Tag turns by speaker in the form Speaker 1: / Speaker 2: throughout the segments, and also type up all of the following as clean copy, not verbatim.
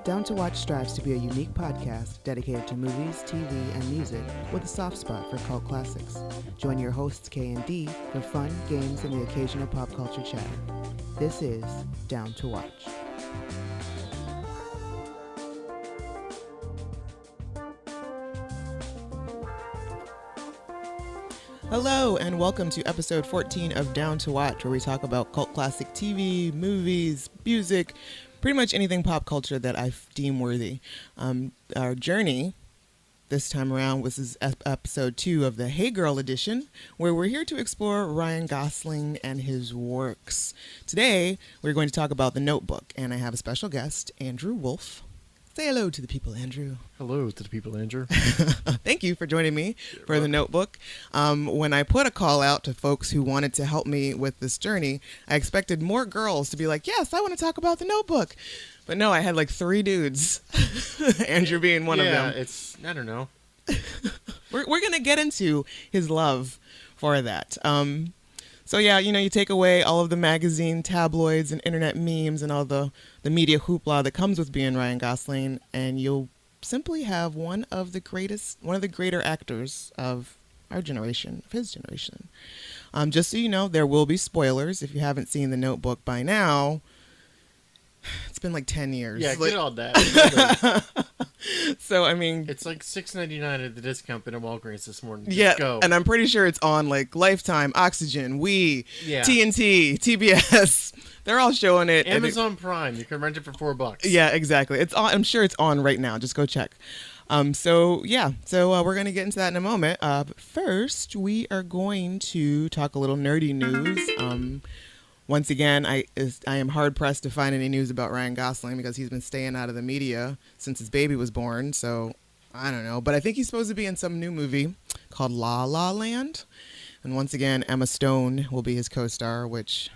Speaker 1: Down to Watch strives to be a unique podcast dedicated to movies, TV, and music with a soft spot for cult classics. Join your hosts K and D for fun, games, and the occasional pop culture chatter. This is Down to Watch. Hello, and welcome to episode 14 of Down to Watch, where we talk about cult classic TV, movies, music, pretty much anything pop culture that I deem worthy. Our journey this time around was episode 2 of the Hey Girl edition, where we're here to explore Ryan Gosling and his works. Today, we're going to talk about The Notebook, and I have a special guest, Andrew Wolf. Say hello to the people, Andrew.
Speaker 2: Hello to the people, Andrew.
Speaker 1: Thank you for joining me for The Notebook. When I put a call out to folks who wanted to help me with this journey, I expected more girls to be like, yes, I want to talk about The Notebook. But no, I had like 3 dudes, Andrew being one of them.
Speaker 2: Yeah, I don't know.
Speaker 1: We're going to get into his love for that. So yeah, you take away all of the magazine tabloids and internet memes and all the media hoopla that comes with being Ryan Gosling, and you'll simply have one of the greater actors of our generation, of his generation. Just so you know, there will be spoilers if you haven't seen The Notebook by now. It's been like 10 years.
Speaker 2: Yeah, get on that.
Speaker 1: So, I mean...
Speaker 2: It's like $6.99 at the discount bin at Walgreens this morning. Just
Speaker 1: yeah,
Speaker 2: go.
Speaker 1: And I'm pretty sure it's on like Lifetime, Oxygen, Wii,
Speaker 2: yeah.
Speaker 1: TNT, TBS. They're all showing it.
Speaker 2: Amazon Prime. You can rent it for $4.
Speaker 1: Yeah, exactly. It's on. I'm sure it's on right now. Just go check. So we're going to get into that in a moment. But first, we are going to talk a little nerdy news. Once again, I am hard-pressed to find any news about Ryan Gosling because he's been staying out of the media since his baby was born, so I don't know. But I think he's supposed to be in some new movie called La La Land. And once again, Emma Stone will be his co-star, which...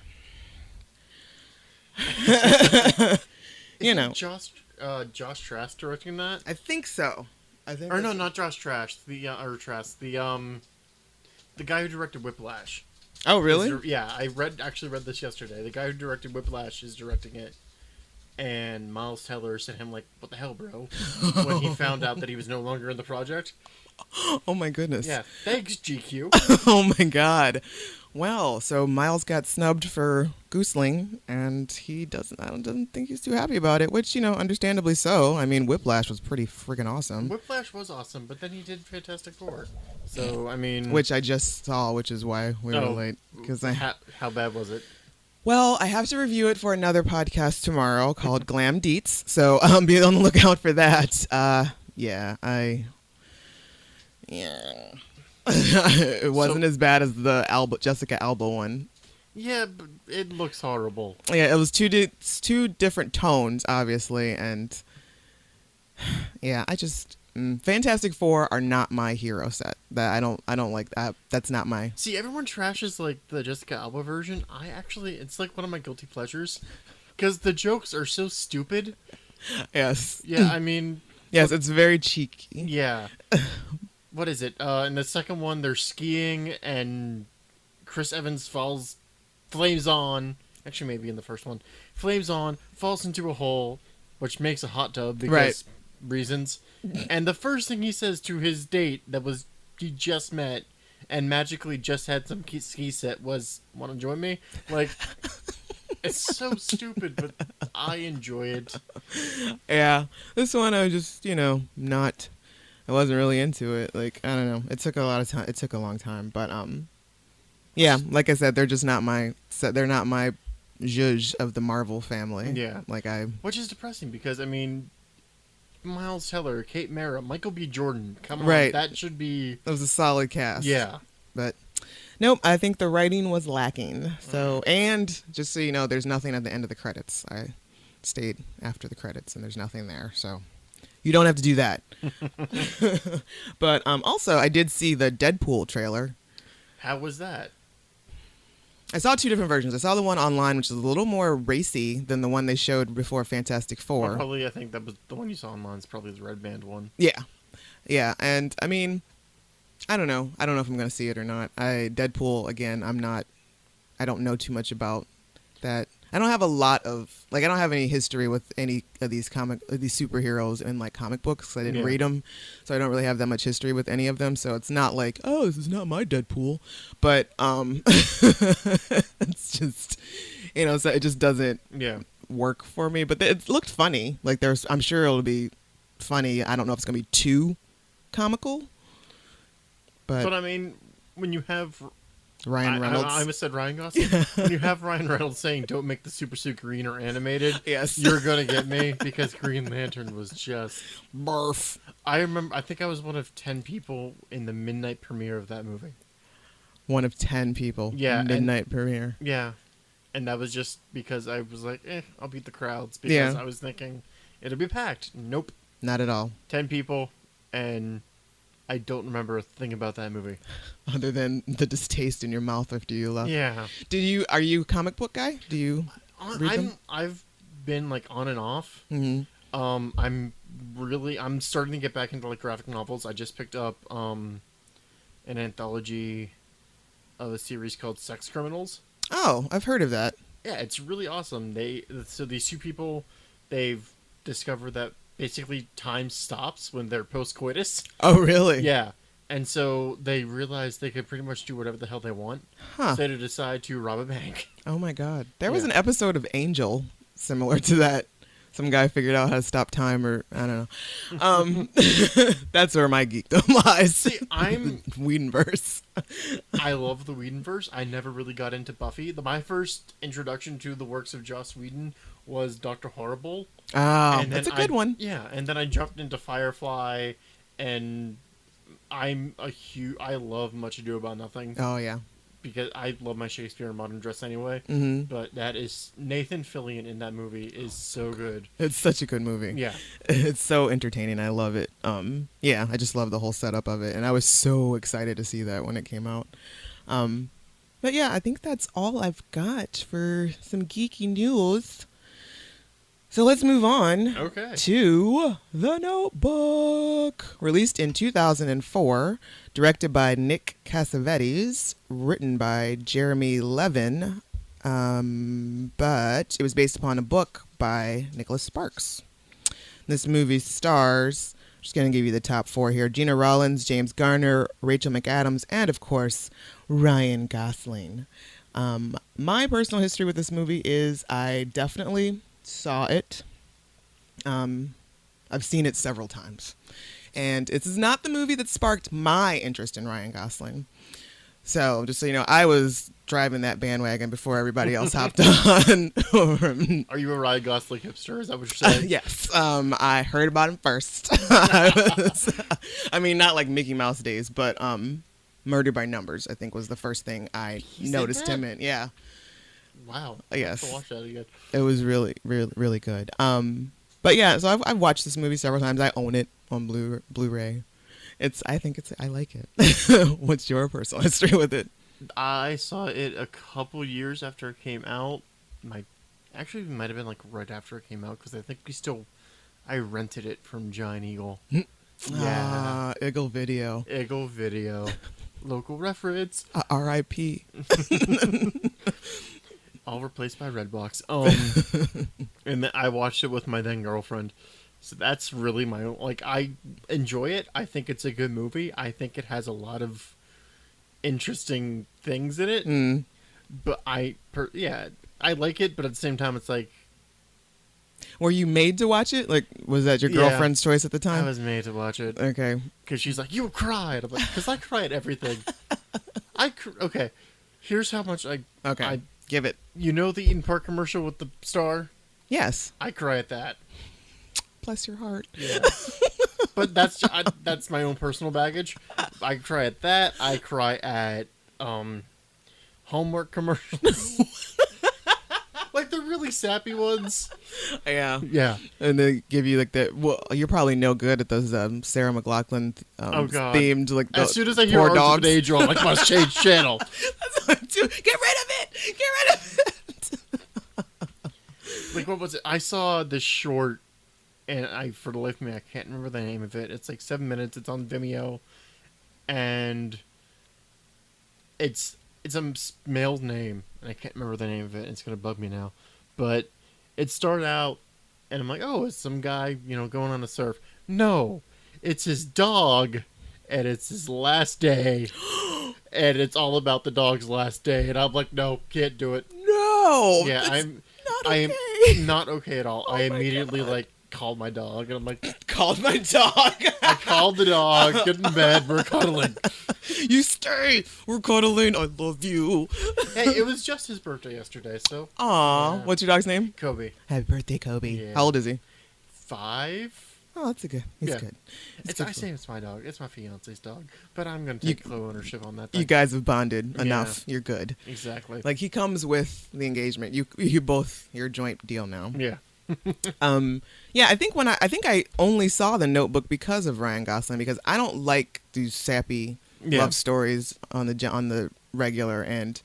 Speaker 2: Josh Trask directing that?
Speaker 1: I think so.
Speaker 2: No, not Josh Trask. The guy who directed Whiplash.
Speaker 1: Oh, really?
Speaker 2: Yeah, I actually read this yesterday. The guy who directed Whiplash is directing it, and Miles Teller sent him like, "What the hell, bro?" when he found out that he was no longer in the project.
Speaker 1: Oh my goodness.
Speaker 2: Yeah, thanks GQ.
Speaker 1: Oh my God. Well, so Miles got snubbed for Gosling, and he doesn't think he's too happy about it, which, understandably so. I mean, Whiplash was pretty freaking awesome.
Speaker 2: Whiplash was awesome, but then he did Fantastic Four. So, I mean...
Speaker 1: Which I just saw, which is why we were late.
Speaker 2: How bad was it?
Speaker 1: Well, I have to review it for another podcast tomorrow called Glam Deets, so be on the lookout for that. Yeah. It wasn't as bad as the Jessica Alba one.
Speaker 2: Yeah, but it looks horrible.
Speaker 1: Yeah, it was two different tones, obviously, and yeah, Fantastic Four are not my hero set. That I don't like that. That's not my.
Speaker 2: See, everyone trashes like the Jessica Alba version. It's like one of my guilty pleasures because the jokes are so stupid.
Speaker 1: Yes.
Speaker 2: Yeah, I mean.
Speaker 1: Yes, it's very cheeky.
Speaker 2: Yeah. What is it? In the second one, they're skiing, and Chris Evans flames on. Actually, maybe in the first one, flames on, falls into a hole, which makes a hot tub because reasons. And the first thing he says to his date he just met and magically just had some ski set was, "Want to join me?" Like, it's so stupid, but I enjoy it.
Speaker 1: Yeah, this one I was just I wasn't really into it. Like, I don't know. It took a lot of time. It took a long time. But, yeah, like I said, they're just not they're not my zhuzh of the Marvel family.
Speaker 2: Yeah.
Speaker 1: Which
Speaker 2: is depressing because, I mean, Miles Teller, Kate Mara, Michael B. Jordan. Come on.
Speaker 1: Right.
Speaker 2: That should be...
Speaker 1: That was a solid cast.
Speaker 2: Yeah.
Speaker 1: But, nope, I think the writing was lacking. So, and just so you know, there's nothing at the end of the credits. I stayed after the credits, and there's nothing there, so... You don't have to do that. But also, I did see the Deadpool trailer.
Speaker 2: How was that?
Speaker 1: I saw 2 different versions. I saw the one online, which is a little more racy than the one they showed before Fantastic Four.
Speaker 2: Well, probably, I think that was the one you saw online is probably the Red Band one.
Speaker 1: Yeah. Yeah, and I mean, I don't know. I don't know if I'm going to see it or not. Deadpool, again, I don't know too much about that. I don't have a lot of I don't have any history with any of these superheroes in like comic books. 'Cause I didn't read them, so I don't really have that much history with any of them. So it's not like, oh, this is not my Deadpool, but it's just so it just doesn't work for me. But it looked funny. Like I'm sure it'll be funny. I don't know if it's gonna be too comical, but
Speaker 2: I mean, when you have
Speaker 1: Ryan Reynolds.
Speaker 2: I almost said Ryan Gosling. When you have Ryan Reynolds saying, "Don't make the super suit green or animated,"
Speaker 1: yes,
Speaker 2: you're gonna get me because Green Lantern was just
Speaker 1: barf.
Speaker 2: I remember. I think I was one of 10 people in the midnight premiere of that movie.
Speaker 1: One of 10 people.
Speaker 2: Yeah,
Speaker 1: midnight premiere.
Speaker 2: Yeah, and that was just because I was like, I'll beat the crowds because I was thinking it'll be packed. Nope,
Speaker 1: not at all.
Speaker 2: 10 people, and I don't remember a thing about that movie.
Speaker 1: Other than the distaste in your mouth after you left.
Speaker 2: Yeah.
Speaker 1: Are you a comic book guy? Do you read them?
Speaker 2: I've been like on and off.
Speaker 1: Mm-hmm.
Speaker 2: I'm starting to get back into like graphic novels. I just picked up an anthology of a series called Sex Criminals.
Speaker 1: Oh, I've heard of that.
Speaker 2: Yeah, it's really awesome. So these two people, they've discovered that basically time stops when they're post-coitus.
Speaker 1: Oh, really?
Speaker 2: Yeah. And so they realized they could pretty much do whatever the hell they want.
Speaker 1: Huh.
Speaker 2: So they decide to rob a bank.
Speaker 1: Oh, my God. There was an episode of Angel similar to that. Some guy figured out how to stop time, or I don't know. That's where my geekdom lies.
Speaker 2: See,
Speaker 1: Whedonverse.
Speaker 2: I love the Whedonverse. I never really got into Buffy. My first introduction to the works of Joss Whedon was Dr. Horrible.
Speaker 1: Oh, that's a good one.
Speaker 2: Yeah, and then I jumped into Firefly, and I love Much Ado About Nothing.
Speaker 1: Oh, yeah.
Speaker 2: Because I love my Shakespeare and modern dress anyway.
Speaker 1: Mm-hmm.
Speaker 2: But that is Nathan Fillion in that movie is so good.
Speaker 1: It's such a good movie.
Speaker 2: Yeah,
Speaker 1: it's so entertaining. I love it. Yeah, I just love the whole setup of it, and I was so excited to see that when it came out. But yeah, I think that's all I've got for some geeky news. So let's move on to The Notebook. Released in 2004, directed by Nick Cassavetes, written by Jeremy Levin, but it was based upon a book by Nicholas Sparks. This movie stars, I'm just going to give you the top 4 here, Gena Rowlands, James Garner, Rachel McAdams, and of course, Ryan Gosling. My personal history with this movie is I definitely saw it. I've seen it several times, and this is not the movie that sparked my interest in Ryan Gosling. So just so you know, I was driving that bandwagon before everybody else hopped on.
Speaker 2: Are you a Ryan Gosling hipster? Is that what you're saying?
Speaker 1: Yes. I heard about him first. I mean, not like Mickey Mouse days, but Murder by Numbers, I think, was the first thing I noticed him in. Yeah.
Speaker 2: Wow.
Speaker 1: Yes.
Speaker 2: I'll watch that again.
Speaker 1: It was really, really, really good. But yeah, so I've watched this movie several times. I own it on Blu-ray. I like it. What's your personal history with it?
Speaker 2: I saw it a couple years after it came out. Actually, it might have been like right after it came out because I think I rented it from Giant Eagle. Yeah.
Speaker 1: Eagle Video.
Speaker 2: Eagle Video. Local reference.
Speaker 1: R.I.P.
Speaker 2: All replaced by Redbox. And then I watched it with my then girlfriend. So that's really my own. Like, I enjoy it. I think it's a good movie. I think it has a lot of interesting things in it.
Speaker 1: Mm.
Speaker 2: But I like it. But at the same time, it's like.
Speaker 1: Were you made to watch it? Like, was that your girlfriend's choice at the time?
Speaker 2: I was made to watch it.
Speaker 1: Okay.
Speaker 2: Because she's like, you cry. And I'm like, because I cry at everything. Okay. Here's how much
Speaker 1: Okay. Give it.
Speaker 2: You know the Eden Park commercial with the star?
Speaker 1: Yes.
Speaker 2: I cry at that.
Speaker 1: Bless your heart.
Speaker 2: Yeah. But that's my own personal baggage. I cry at that. I cry at homework commercials. Like the really sappy ones.
Speaker 1: Yeah.
Speaker 2: Yeah.
Speaker 1: And they give you like you're probably no good at those Sarah McLachlan themed like
Speaker 2: as soon as I hear Arms of an Angel, I'm like, must change channel.
Speaker 1: That's what I do. Get rid of it. Get rid of it.
Speaker 2: Like, what was it? I saw this short, and for the life of me, I can't remember the name of it. It's like 7 minutes. It's on Vimeo, and it's a male's name, and I can't remember the name of it. It's gonna bug me now, But it started out, and I'm like, oh, it's some guy, going on a surf. No, it's his dog, and it's his last day, and it's all about the dog's last day. And I'm like, no, can't do it.
Speaker 1: No.
Speaker 2: Yeah,
Speaker 1: that's not
Speaker 2: I
Speaker 1: okay.
Speaker 2: am not okay at all.
Speaker 1: Oh
Speaker 2: I
Speaker 1: my
Speaker 2: immediately
Speaker 1: God.
Speaker 2: called my dog, and I'm like,
Speaker 1: Called my dog.
Speaker 2: I called the dog, get in bed, we're cuddling.
Speaker 1: You stay. We're cuddling. I love you.
Speaker 2: Hey, it was just his birthday yesterday, so.
Speaker 1: Aw.
Speaker 2: Yeah.
Speaker 1: What's your dog's name?
Speaker 2: Kobe.
Speaker 1: Happy birthday, Kobe.
Speaker 2: Yeah.
Speaker 1: How old is he?
Speaker 2: 5.
Speaker 1: Oh, that's a good. He's
Speaker 2: Yeah.
Speaker 1: good.
Speaker 2: I say it's my dog. It's my fiance's dog, but I'm gonna take co-ownership on that.
Speaker 1: You guys have bonded
Speaker 2: Yeah.
Speaker 1: enough. You're good.
Speaker 2: Exactly.
Speaker 1: Like he comes with the engagement. You both your joint deal now.
Speaker 2: Yeah.
Speaker 1: Yeah. I think I only saw The Notebook because of Ryan Gosling, because I don't like these sappy love stories on the regular, and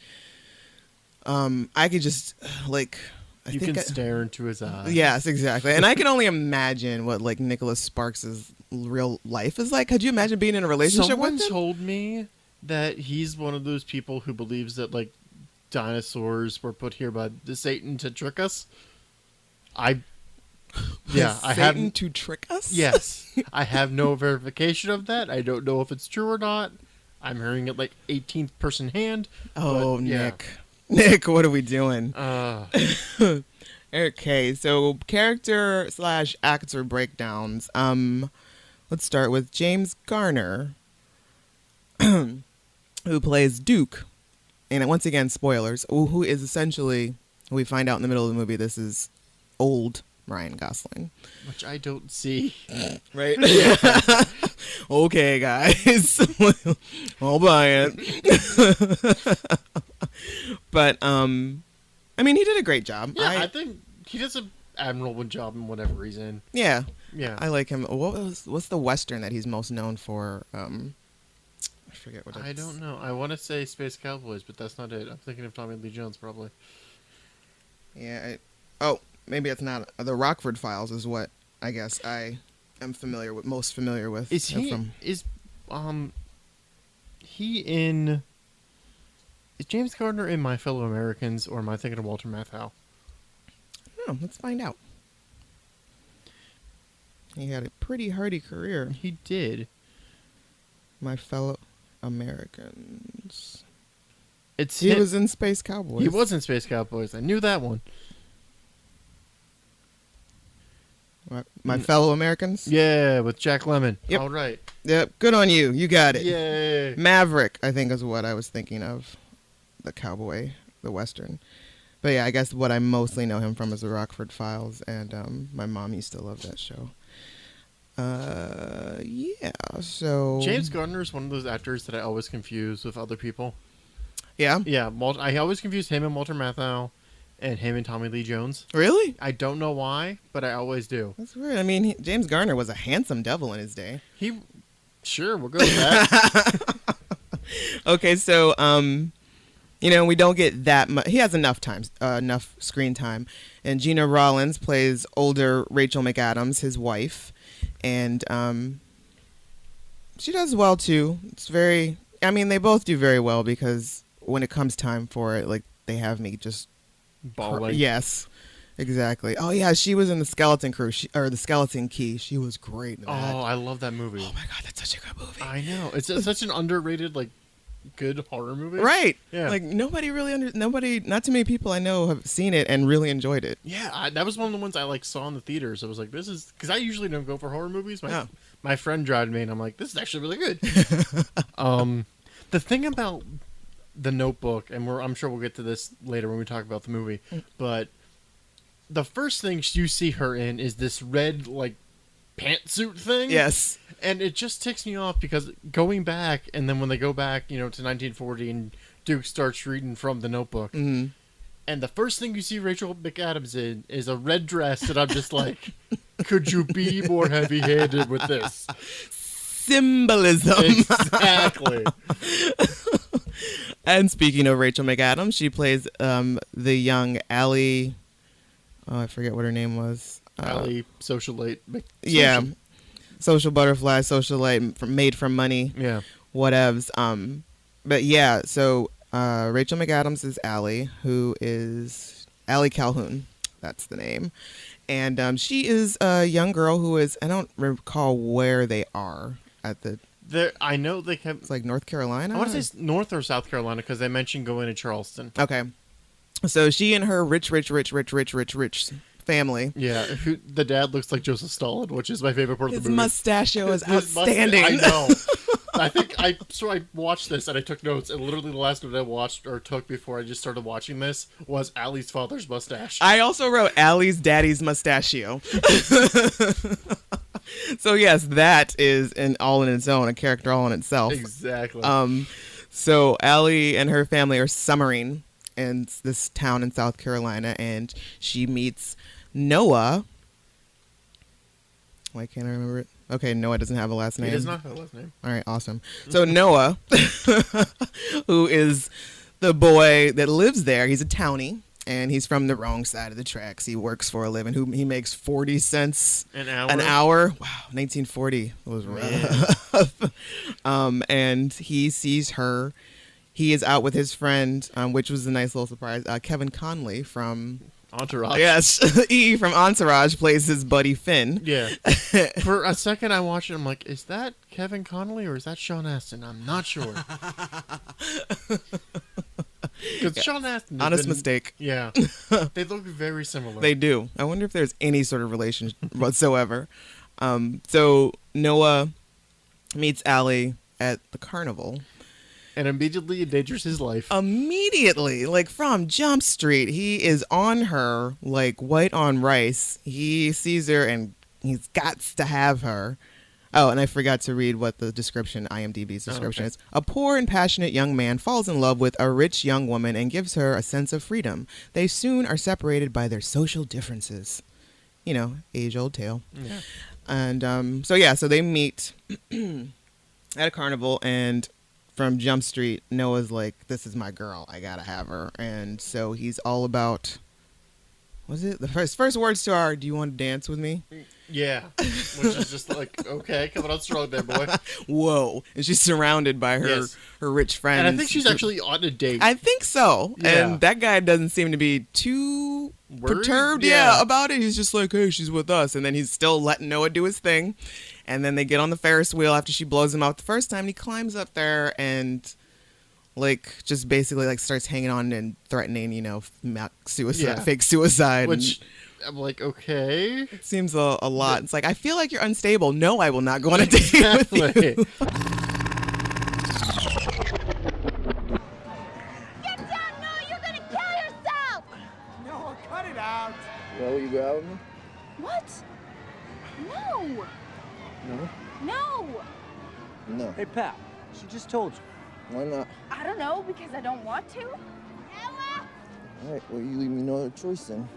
Speaker 1: I could just I
Speaker 2: You
Speaker 1: think
Speaker 2: can stare into his eyes.
Speaker 1: Yes, exactly. And I can only imagine what Nicholas Sparks' real life is like. Could you imagine being in a relationship
Speaker 2: Someone
Speaker 1: with him?
Speaker 2: told me that he's one of those people who believes that dinosaurs were put here by the Satan to trick us. I have
Speaker 1: Satan to trick us?
Speaker 2: Yes. I have no verification of that. I don't know if it's true or not. I'm hearing it 18th person hand.
Speaker 1: Oh,
Speaker 2: but, yeah.
Speaker 1: Nick, what are we doing? Okay, so character / actor breakdowns. Let's start with James Garner, who plays Duke, and once again, spoilers. Who is essentially, we find out in the middle of the movie, this is old Ryan Gosling,
Speaker 2: Which I don't see.
Speaker 1: right? Okay, guys, I'll buy it. But I mean, he did a great job.
Speaker 2: Yeah, I think he does an admirable job in whatever he's in.
Speaker 1: Yeah,
Speaker 2: Yeah.
Speaker 1: I like him. What's the Western that he's most known for? I forget what.
Speaker 2: I don't know. I want to say Space Cowboys, but that's not it. I'm thinking of Tommy Lee Jones, probably.
Speaker 1: Yeah. Maybe it's not. The Rockford Files is what I guess I am most familiar with.
Speaker 2: Is he Is James Garner in My Fellow Americans, or am I thinking of Walter Matthau?
Speaker 1: Oh, let's find out. He had a pretty hearty career.
Speaker 2: He did.
Speaker 1: My Fellow Americans.
Speaker 2: He
Speaker 1: was in Space Cowboys.
Speaker 2: He was in Space Cowboys. I knew that one.
Speaker 1: My Fellow Americans?
Speaker 2: Yeah, with Jack Lemmon.
Speaker 1: Yep.
Speaker 2: All right.
Speaker 1: Yep, good on you. You got it.
Speaker 2: Yay.
Speaker 1: Maverick, I think, is what I was thinking of. The cowboy, the Western. But yeah, I guess what I mostly know him from is the Rockford Files, and my mom used to love that show. Yeah, so...
Speaker 2: James Garner is one of those actors that I always confuse with other people.
Speaker 1: Yeah?
Speaker 2: Yeah, I always confuse him and Walter Matthau, and him and Tommy Lee Jones.
Speaker 1: Really?
Speaker 2: I don't know why, but I always do.
Speaker 1: That's weird. I mean, James Garner was a handsome devil in his day.
Speaker 2: Sure, we'll go with that.
Speaker 1: Okay, so, we don't get that much. He has enough screen time. And Gena Rowlands plays older Rachel McAdams, his wife. And she does well, too. They both do very well, because when it comes time for it, they have me just...
Speaker 2: Bawling.
Speaker 1: Yes, exactly. Oh, yeah, she was in the Skeleton Crew, or the Skeleton Key. She was great in that.
Speaker 2: Oh, I love that movie.
Speaker 1: Oh, my God, that's such a good movie.
Speaker 2: I know. It's such an underrated, good horror movie.
Speaker 1: Right.
Speaker 2: Yeah.
Speaker 1: Not too many people I know have seen it and really enjoyed it.
Speaker 2: Yeah, that was one of the ones I saw in the theaters. I was like, this is... Because I usually don't go for horror movies. My friend dragged me, and I'm like, this is actually really good. The thing about The Notebook, and I'm sure we'll get to this later when we talk about the movie, but the first thing you see her in is this red, pantsuit thing.
Speaker 1: Yes.
Speaker 2: And it just ticks me off, because going back, and then when they go back, to 1940, and Duke starts reading from The Notebook, and the first thing you see Rachel McAdams in is a red dress, and I'm just like, could you be more heavy-handed with this?
Speaker 1: Symbolism.
Speaker 2: Exactly.
Speaker 1: And speaking of Rachel McAdams, she plays the young Allie. Oh, I forget what her name was.
Speaker 2: Allie, socialite.
Speaker 1: Yeah. Social butterfly, socialite, made from money.
Speaker 2: Yeah.
Speaker 1: Whatevs. But yeah, so Rachel McAdams is Allie, who is Allie Calhoun. That's the name. And she is a young girl who is, I don't recall where they are at the...
Speaker 2: I know they kept...
Speaker 1: It's like North Carolina?
Speaker 2: I want to say North or South Carolina because they mentioned going to Charleston.
Speaker 1: Okay. So she and her rich family.
Speaker 2: Yeah, the dad looks like Joseph Stalin, which is my favorite part of the movie.
Speaker 1: His mustachio is outstanding.
Speaker 2: I know. I watched this and I took notes, and literally the last note I watched or took before I just started watching this was Allie's father's mustache.
Speaker 1: I also wrote Allie's daddy's mustachio. So yes, that is all in its own, a character all in itself.
Speaker 2: Exactly.
Speaker 1: So Allie and her family are summering in this town in South Carolina, and she meets Noah. Why can't I remember it? Okay, Noah doesn't have a last name.
Speaker 2: He does not have a last name.
Speaker 1: All right, awesome. So Noah, who is the boy that lives there, he's a townie, and he's from the wrong side of the tracks. He works for a living. He makes 40 cents
Speaker 2: an
Speaker 1: hour. Wow, 1940 was rough. And he sees her. He is out with his friend, which was a nice little surprise. Kevin Conley from
Speaker 2: Entourage.
Speaker 1: Yes, E from Entourage plays his buddy Finn.
Speaker 2: Yeah. For a second, I watched it. I'm like, is that Kevin Connolly or is that Sean Astin? I'm not sure. Because Sean Astin.
Speaker 1: Honest mistake.
Speaker 2: Yeah. They look very similar.
Speaker 1: They do. I wonder if there's any sort of relation whatsoever. So Noah meets Allie at the carnival.
Speaker 2: And immediately endangers his life.
Speaker 1: Immediately, like from Jump Street, he is on her like white on rice. He sees her and he's got to have her. Oh, and I forgot to read what the description, IMDb's description is. A poor and passionate young man falls in love with a rich young woman and gives her a sense of freedom. They soon are separated by their social differences. You know, age-old tale.
Speaker 2: Yeah.
Speaker 1: And so they meet at a carnival, and from Jump Street, Noah's like, this is my girl. I gotta have her. And so he's all about, was it? The first words to are, do you want to dance with me?
Speaker 2: Yeah. Which is just like, okay, coming out strong there, boy.
Speaker 1: Whoa. And she's surrounded by her rich friends.
Speaker 2: And I think she's actually on a date.
Speaker 1: I think so.
Speaker 2: Yeah.
Speaker 1: And that guy doesn't seem to be too perturbed
Speaker 2: Yeah.
Speaker 1: about it. He's just like, hey, she's with us. And then he's still letting Noah do his thing. And then they get on the Ferris wheel after she blows him out the first time. And he climbs up there and like just basically like starts hanging on and threatening, suicide, fake suicide.
Speaker 2: Which I'm like, okay.
Speaker 1: It seems a lot. It's like, I feel like you're unstable. No, I will not go on a date with you.
Speaker 3: Get down! No, you're gonna kill yourself!
Speaker 4: No, cut it out.
Speaker 5: Well, you go out with me?
Speaker 3: What? No!
Speaker 5: No.
Speaker 3: No!
Speaker 5: No.
Speaker 4: Hey, pal, she just told you.
Speaker 5: Why not?
Speaker 3: I don't know, because I don't want to. Ella!
Speaker 5: All right, well, you leave me no other choice then.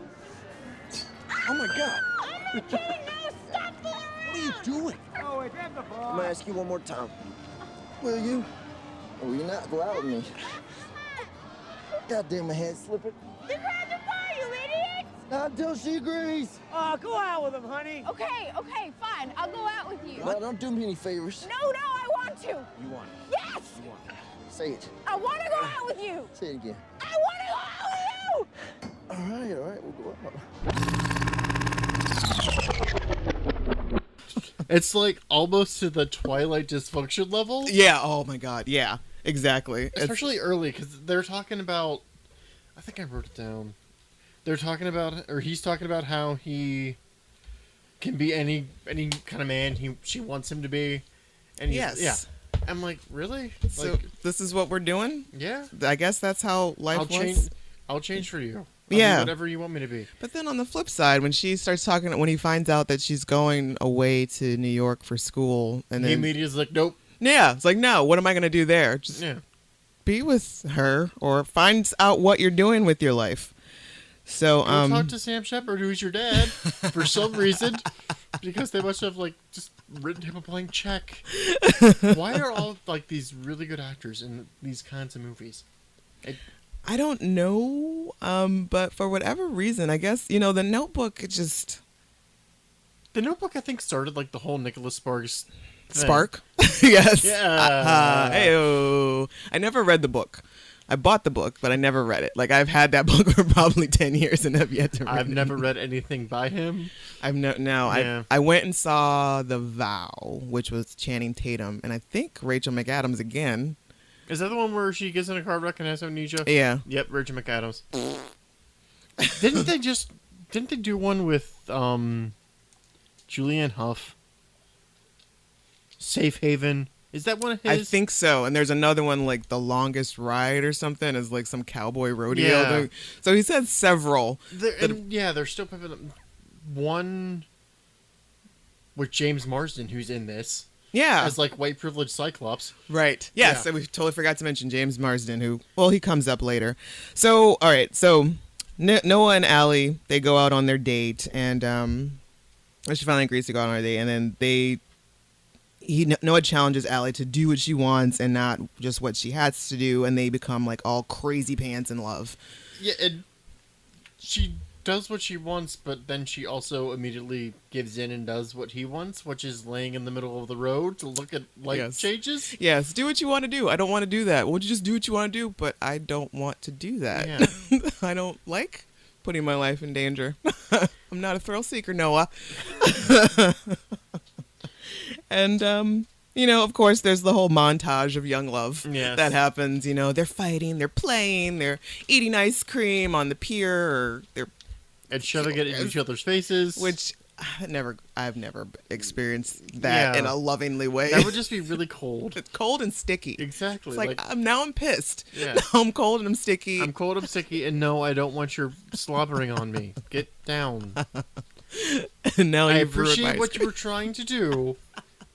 Speaker 4: Oh my God.
Speaker 3: I'm not kidding! No, stop fooling around!
Speaker 4: What are you doing? Oh, wait, grab the ball.
Speaker 5: I'm gonna ask you one more time. Will you? Or will you not go out with me? God damn, my hand's slipping.
Speaker 3: Then grab the bar, you idiot!
Speaker 5: Not until she agrees.
Speaker 4: Oh, go out with him, honey.
Speaker 3: Okay, fine. I'll go out with you.
Speaker 5: No, don't do me any favors.
Speaker 3: No, I want to.
Speaker 4: You want it.
Speaker 3: Yes!
Speaker 4: You want it.
Speaker 5: Say it.
Speaker 3: I want to go out with you.
Speaker 5: Say it again.
Speaker 3: I want to go out with you.
Speaker 5: All right, we'll go out.
Speaker 2: It's like almost to the Twilight dysfunction level.
Speaker 1: Yeah. Oh my God. Yeah. Exactly.
Speaker 2: Especially early, because they're talking about. I think I wrote it down. They're talking about, or he's talking about how he can be any kind of man she wants him to be. And yeah. I'm like, really?
Speaker 1: So
Speaker 2: like,
Speaker 1: this is what we're doing?
Speaker 2: yeah.
Speaker 1: I guess that's how life was.
Speaker 2: I'll change for you. I'll
Speaker 1: Yeah.
Speaker 2: be whatever you want me to be.
Speaker 1: But then on the flip side, when she starts talking, when he finds out that she's going away to New York for school, and
Speaker 2: He
Speaker 1: then
Speaker 2: immediately is like, nope.
Speaker 1: yeah, it's like, no, what am I going to do there? Just
Speaker 2: Yeah.
Speaker 1: be with her or find out what you're doing with your lif. So
Speaker 2: Go talk to Sam Shepard, who's your dad, for some reason, because they must have like just written him a blank check. Why are all like these really good actors in these kinds of movies?
Speaker 1: I don't know, but for whatever reason, I guess the Notebook. It just
Speaker 2: The Notebook, I think, started like the whole Nicholas Sparks thing.
Speaker 1: Spark. Yes.
Speaker 2: Yeah.
Speaker 1: Heyo. I never read the book. I bought the book, but I never read it. Like, I've had that book for probably 10 years and have yet to read it.
Speaker 2: I've never read anything by him. Yeah.
Speaker 1: I went and saw The Vow, which was Channing Tatum, and I think Rachel McAdams again.
Speaker 2: Is that the one where she gets in a car wreck and has amnesia?
Speaker 1: Yeah.
Speaker 2: Yep, Rachel McAdams. Didn't they do one with Julianne Hough? Safe Haven. Is that one of his?
Speaker 1: I think so. And there's another one, like The Longest Ride or something, is like some cowboy rodeo.
Speaker 2: Yeah.
Speaker 1: So he said several.
Speaker 2: They're still picking up one with James Marsden, who's in this.
Speaker 1: Yeah.
Speaker 2: As like white privileged Cyclops.
Speaker 1: Right. Yes.
Speaker 2: Yeah.
Speaker 1: And we totally forgot to mention James Marsden, he comes up later. So, all right. So Noah and Allie, they go out on their date, and she finally agrees to go out on her date, and then Noah challenges Allie to do what she wants and not just what she has to do, and they become like all crazy pants in love.
Speaker 2: Yeah, and she does what she wants, but then she also immediately gives in and does what he wants, which is laying in the middle of the road to look at light changes.
Speaker 1: Yes, do what you want to do. I don't want to do that. Would you just do what you want to do? But I don't want to do that.
Speaker 2: Yeah.
Speaker 1: I don't like putting my life in danger. I'm not a thrill seeker, Noah. And, of course, there's the whole montage of young love that happens. They're fighting, they're playing, they're eating ice cream on the pier, or they're...
Speaker 2: And shoving it in each other's faces.
Speaker 1: Which I've never experienced that in a lovingly way.
Speaker 2: That would just be really cold.
Speaker 1: It's cold and sticky.
Speaker 2: Exactly.
Speaker 1: It's like I'm pissed.
Speaker 2: Yeah.
Speaker 1: Now I'm cold and I'm sticky.
Speaker 2: I'm cold, I'm sticky, and no, I don't want your slobbering on me. Get down.
Speaker 1: And now
Speaker 2: I
Speaker 1: you've ruined my
Speaker 2: appreciate what
Speaker 1: ice
Speaker 2: you were trying to do,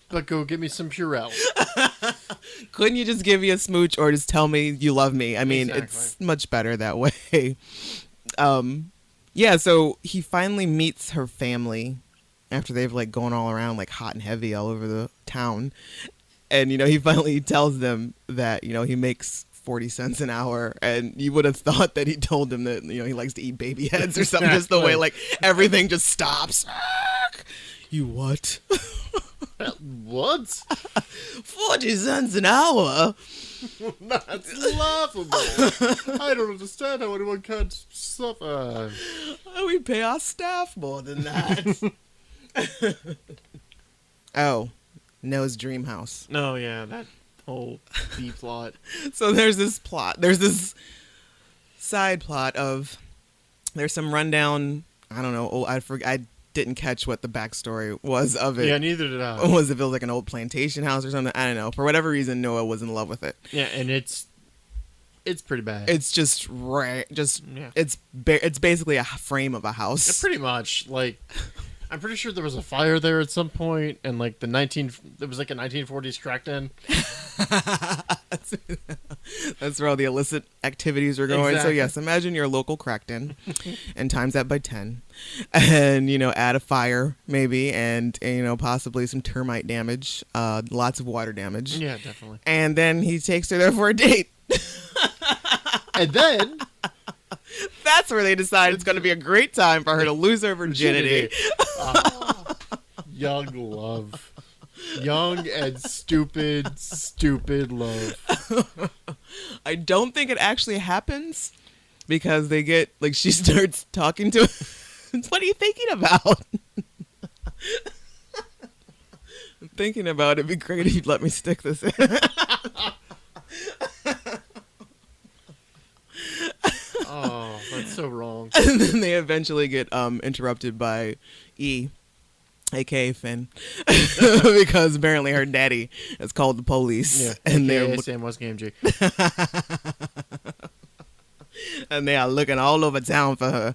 Speaker 2: but go get me some Purell.
Speaker 1: Couldn't you just give me a smooch or just tell me you love me? I mean,
Speaker 2: Exactly.
Speaker 1: It's much better that way. Yeah, so he finally meets her family after they've like gone all around like hot and heavy all over the town. And, he finally tells them that, he makes 40 cents an hour, and you would have thought that he told them that, he likes to eat baby heads or something. Just the way like everything just stops. You what?
Speaker 2: What?
Speaker 1: 40 cents an hour?
Speaker 2: That's laughable. I don't understand how anyone can't suffer.
Speaker 1: We pay our staff more than that. Oh, Noah's dream house.
Speaker 2: No, yeah, that whole B plot.
Speaker 1: So there's this side plot of there's some rundown. I don't know. I didn't catch what the backstory was of it.
Speaker 2: Yeah, neither did I.
Speaker 1: Was it like an old plantation house or something? I don't know. For whatever reason, Noah was in love with it.
Speaker 2: Yeah, and it's pretty bad.
Speaker 1: It's just it's basically a frame of a house.
Speaker 2: Yeah, pretty much. Like, I'm pretty sure there was a fire there at some point, and like there was like a 1940s crackdown.
Speaker 1: That's where all the illicit activities were going.
Speaker 2: Exactly.
Speaker 1: So yes, imagine your local crackdown and times that by 10, and add a fire maybe, and possibly some termite damage, lots of water damage.
Speaker 2: Yeah, definitely.
Speaker 1: And then he takes her there for a date.
Speaker 2: And then
Speaker 1: that's where they decide it's going to be a great time for her to lose her virginity.
Speaker 2: Young love. Young and stupid love.
Speaker 1: I don't think it actually happens because they get, like, she starts talking to him. What are you thinking about? I'm thinking about it'd be great if you'd let me stick this in.
Speaker 2: Oh, that's so wrong.
Speaker 1: And then they eventually get interrupted by E, aka Finn, because apparently her daddy has called the police.
Speaker 2: Yeah,
Speaker 1: and
Speaker 2: they're Sam West GMG.
Speaker 1: And they are looking all over town for her.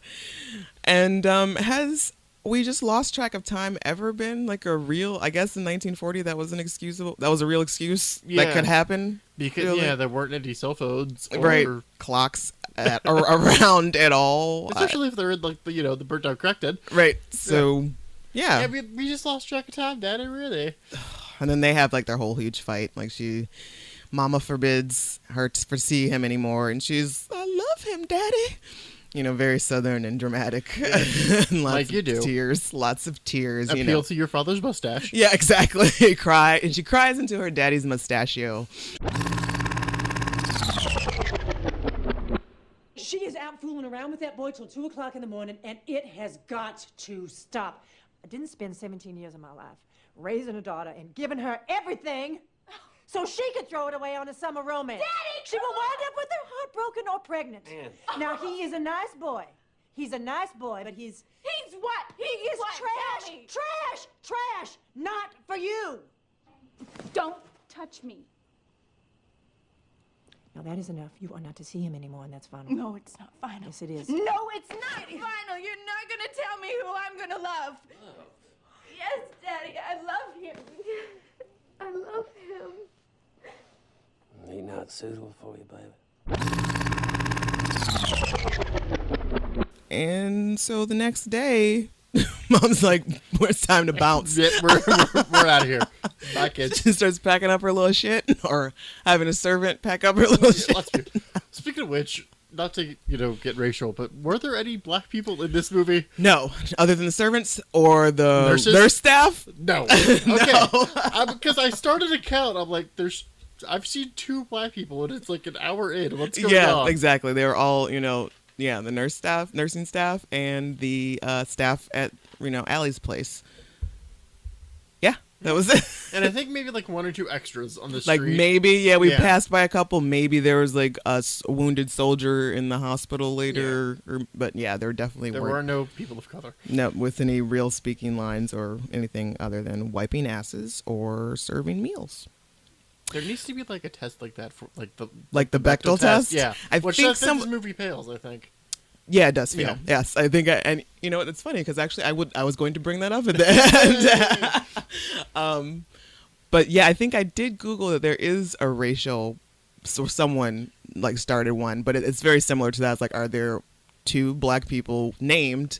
Speaker 1: And has we just lost track of time ever been like a real? I guess in 1940 that was that was a real excuse that could happen.
Speaker 2: Because
Speaker 1: really?
Speaker 2: there weren't any cell phones,
Speaker 1: right? Clocks around at all,
Speaker 2: especially if they're in like the burnt out crackdead.
Speaker 1: Right. So yeah,
Speaker 2: we just lost track of time, Daddy. Really.
Speaker 1: And then they have like their whole huge fight. Like Mama forbids her to see him anymore, and she's, I love him, Daddy. Very southern and dramatic. And lots
Speaker 2: like you do.
Speaker 1: Tears, lots of tears.
Speaker 2: Appeal to your father's mustache.
Speaker 1: Yeah, exactly. She cries into her daddy's mustachio.
Speaker 6: out fooling around with that boy till 2 o'clock in the morning, and it has got to stop. I didn't spend 17 years of my life raising a daughter and giving her everything so she could throw it away on a summer romance.
Speaker 3: Daddy,
Speaker 6: she will wind up with her heart broken or pregnant.
Speaker 4: Man.
Speaker 6: Now, he is a nice boy. He's a nice boy, but he's
Speaker 3: what?
Speaker 6: he is
Speaker 3: What?
Speaker 6: trash,
Speaker 3: Tell me.
Speaker 6: trash, not for you.
Speaker 3: Don't touch me.
Speaker 6: Now, that is enough. You are not to see him anymore, and that's final.
Speaker 3: No, it's not final.
Speaker 6: Yes, it is.
Speaker 3: No, it's not final. You're not gonna tell me who I'm gonna love. Yes, Daddy, I love him. I love him.
Speaker 4: He not suitable for you, baby.
Speaker 1: And so the next day, Mom's like, "It's time to bounce."
Speaker 2: Yeah, we're out of here. Bye, kids.
Speaker 1: She starts packing up her little shit, or having a servant pack up her little shit.
Speaker 2: Let's be- Speaking of which, not to get racial, but were there any black people in this movie?
Speaker 1: No, other than the servants or the
Speaker 2: Nurses?
Speaker 1: nurse staff.
Speaker 2: No. Okay. Because I started to count. I'm like, I've seen 2 black people, and it's like an hour in. What's going on?
Speaker 1: Exactly. They were all, the nursing staff, and the staff at Allie's place. Yeah, that was it.
Speaker 2: And I think maybe like 1 or 2 extras on the
Speaker 1: Like
Speaker 2: street.
Speaker 1: maybe, we
Speaker 2: Yeah.
Speaker 1: passed by a couple. Maybe there was like a wounded soldier in the hospital later, but yeah, there definitely
Speaker 2: There
Speaker 1: weren't.
Speaker 2: were no people of color.
Speaker 1: No, with any real speaking lines or anything other than wiping asses or serving meals.
Speaker 2: There needs to be like a test like that for like the
Speaker 1: Bechtel test.
Speaker 2: Yeah,
Speaker 1: I
Speaker 2: which
Speaker 1: think
Speaker 2: this movie fails. I think.
Speaker 1: Yeah, it does feel.
Speaker 2: Yeah.
Speaker 1: Yes, I think, and you know what? It's funny because actually, I was going to bring that up at the end. But yeah, I think I did Google that there is a racial, so someone like started one, but it's very similar to that. It's like, are there 2 black people named?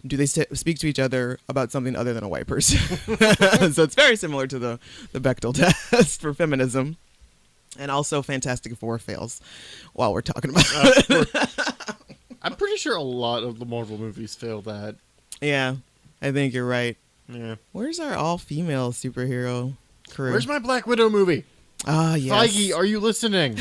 Speaker 1: Do they speak to each other about something other than a white person? So it's very similar to the Bechdel test for feminism. And also Fantastic Four fails while we're talking about it.
Speaker 2: I'm pretty sure a lot of the Marvel movies fail that.
Speaker 1: Yeah, I think you're right.
Speaker 2: Yeah.
Speaker 1: Where's our all-female superhero crew?
Speaker 2: Where's my Black Widow movie?
Speaker 1: Ah, yes.
Speaker 2: Feige, are you listening?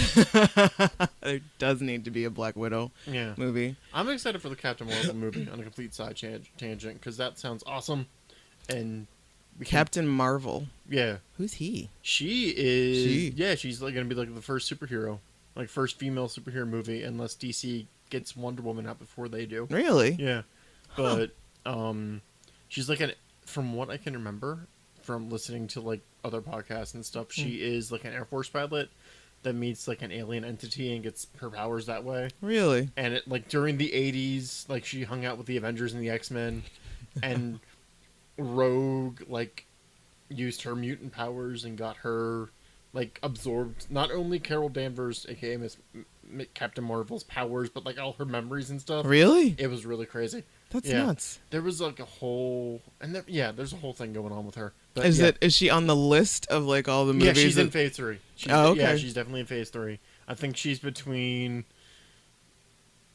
Speaker 1: There does need to be a Black Widow
Speaker 2: Yeah.
Speaker 1: movie.
Speaker 2: I'm excited for the Captain Marvel movie on a complete side tangent because that sounds awesome. And
Speaker 1: Captain Marvel.
Speaker 2: Yeah.
Speaker 1: Who's he?
Speaker 2: She is.
Speaker 1: She.
Speaker 2: Yeah, she's like gonna be like the first superhero, like first female superhero movie, unless DC gets Wonder Woman out before they do.
Speaker 1: Really?
Speaker 2: Yeah. But she's like from what I can remember from listening to like other podcasts and stuff, she is like an Air Force pilot that meets like an alien entity and gets her powers that way.
Speaker 1: Really?
Speaker 2: And it like during the 80s, like she hung out with the Avengers and the X-Men, and Rogue like used her mutant powers and got her like absorbed not only Carol Danvers, aka Captain Marvel's powers, but like all her memories and stuff.
Speaker 1: Really?
Speaker 2: It was really crazy.
Speaker 1: That's nuts.
Speaker 2: There was like a whole, and there's a whole thing going on with her. But
Speaker 1: Is she on the list of like all the movies?
Speaker 2: Yeah, she's in Phase 3.
Speaker 1: Okay.
Speaker 2: Yeah, she's definitely in Phase 3. I think she's between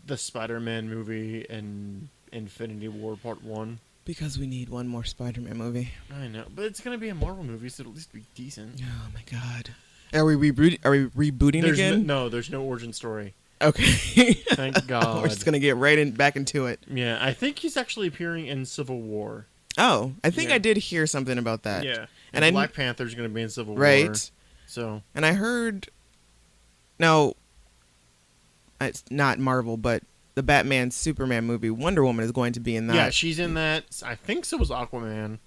Speaker 2: the Spider-Man movie and Infinity War Part 1.
Speaker 1: Because we need one more Spider-Man movie.
Speaker 2: I know, but it's gonna be a Marvel movie, so it'll at least be decent.
Speaker 1: Oh my god. Are we rebooting again?
Speaker 2: There's no origin story.
Speaker 1: Okay.
Speaker 2: Thank God.
Speaker 1: We're just gonna get back into it.
Speaker 2: Yeah, I think he's actually appearing in Civil War.
Speaker 1: Oh, I think
Speaker 2: Yeah.
Speaker 1: I did hear something about that.
Speaker 2: Yeah,
Speaker 1: and
Speaker 2: Black Panther's gonna be in Civil War.
Speaker 1: Right.
Speaker 2: So.
Speaker 1: And I heard, no, it's not Marvel, but the Batman Superman movie, Wonder Woman is going to be in that.
Speaker 2: Yeah, she's in that. I think so was Aquaman.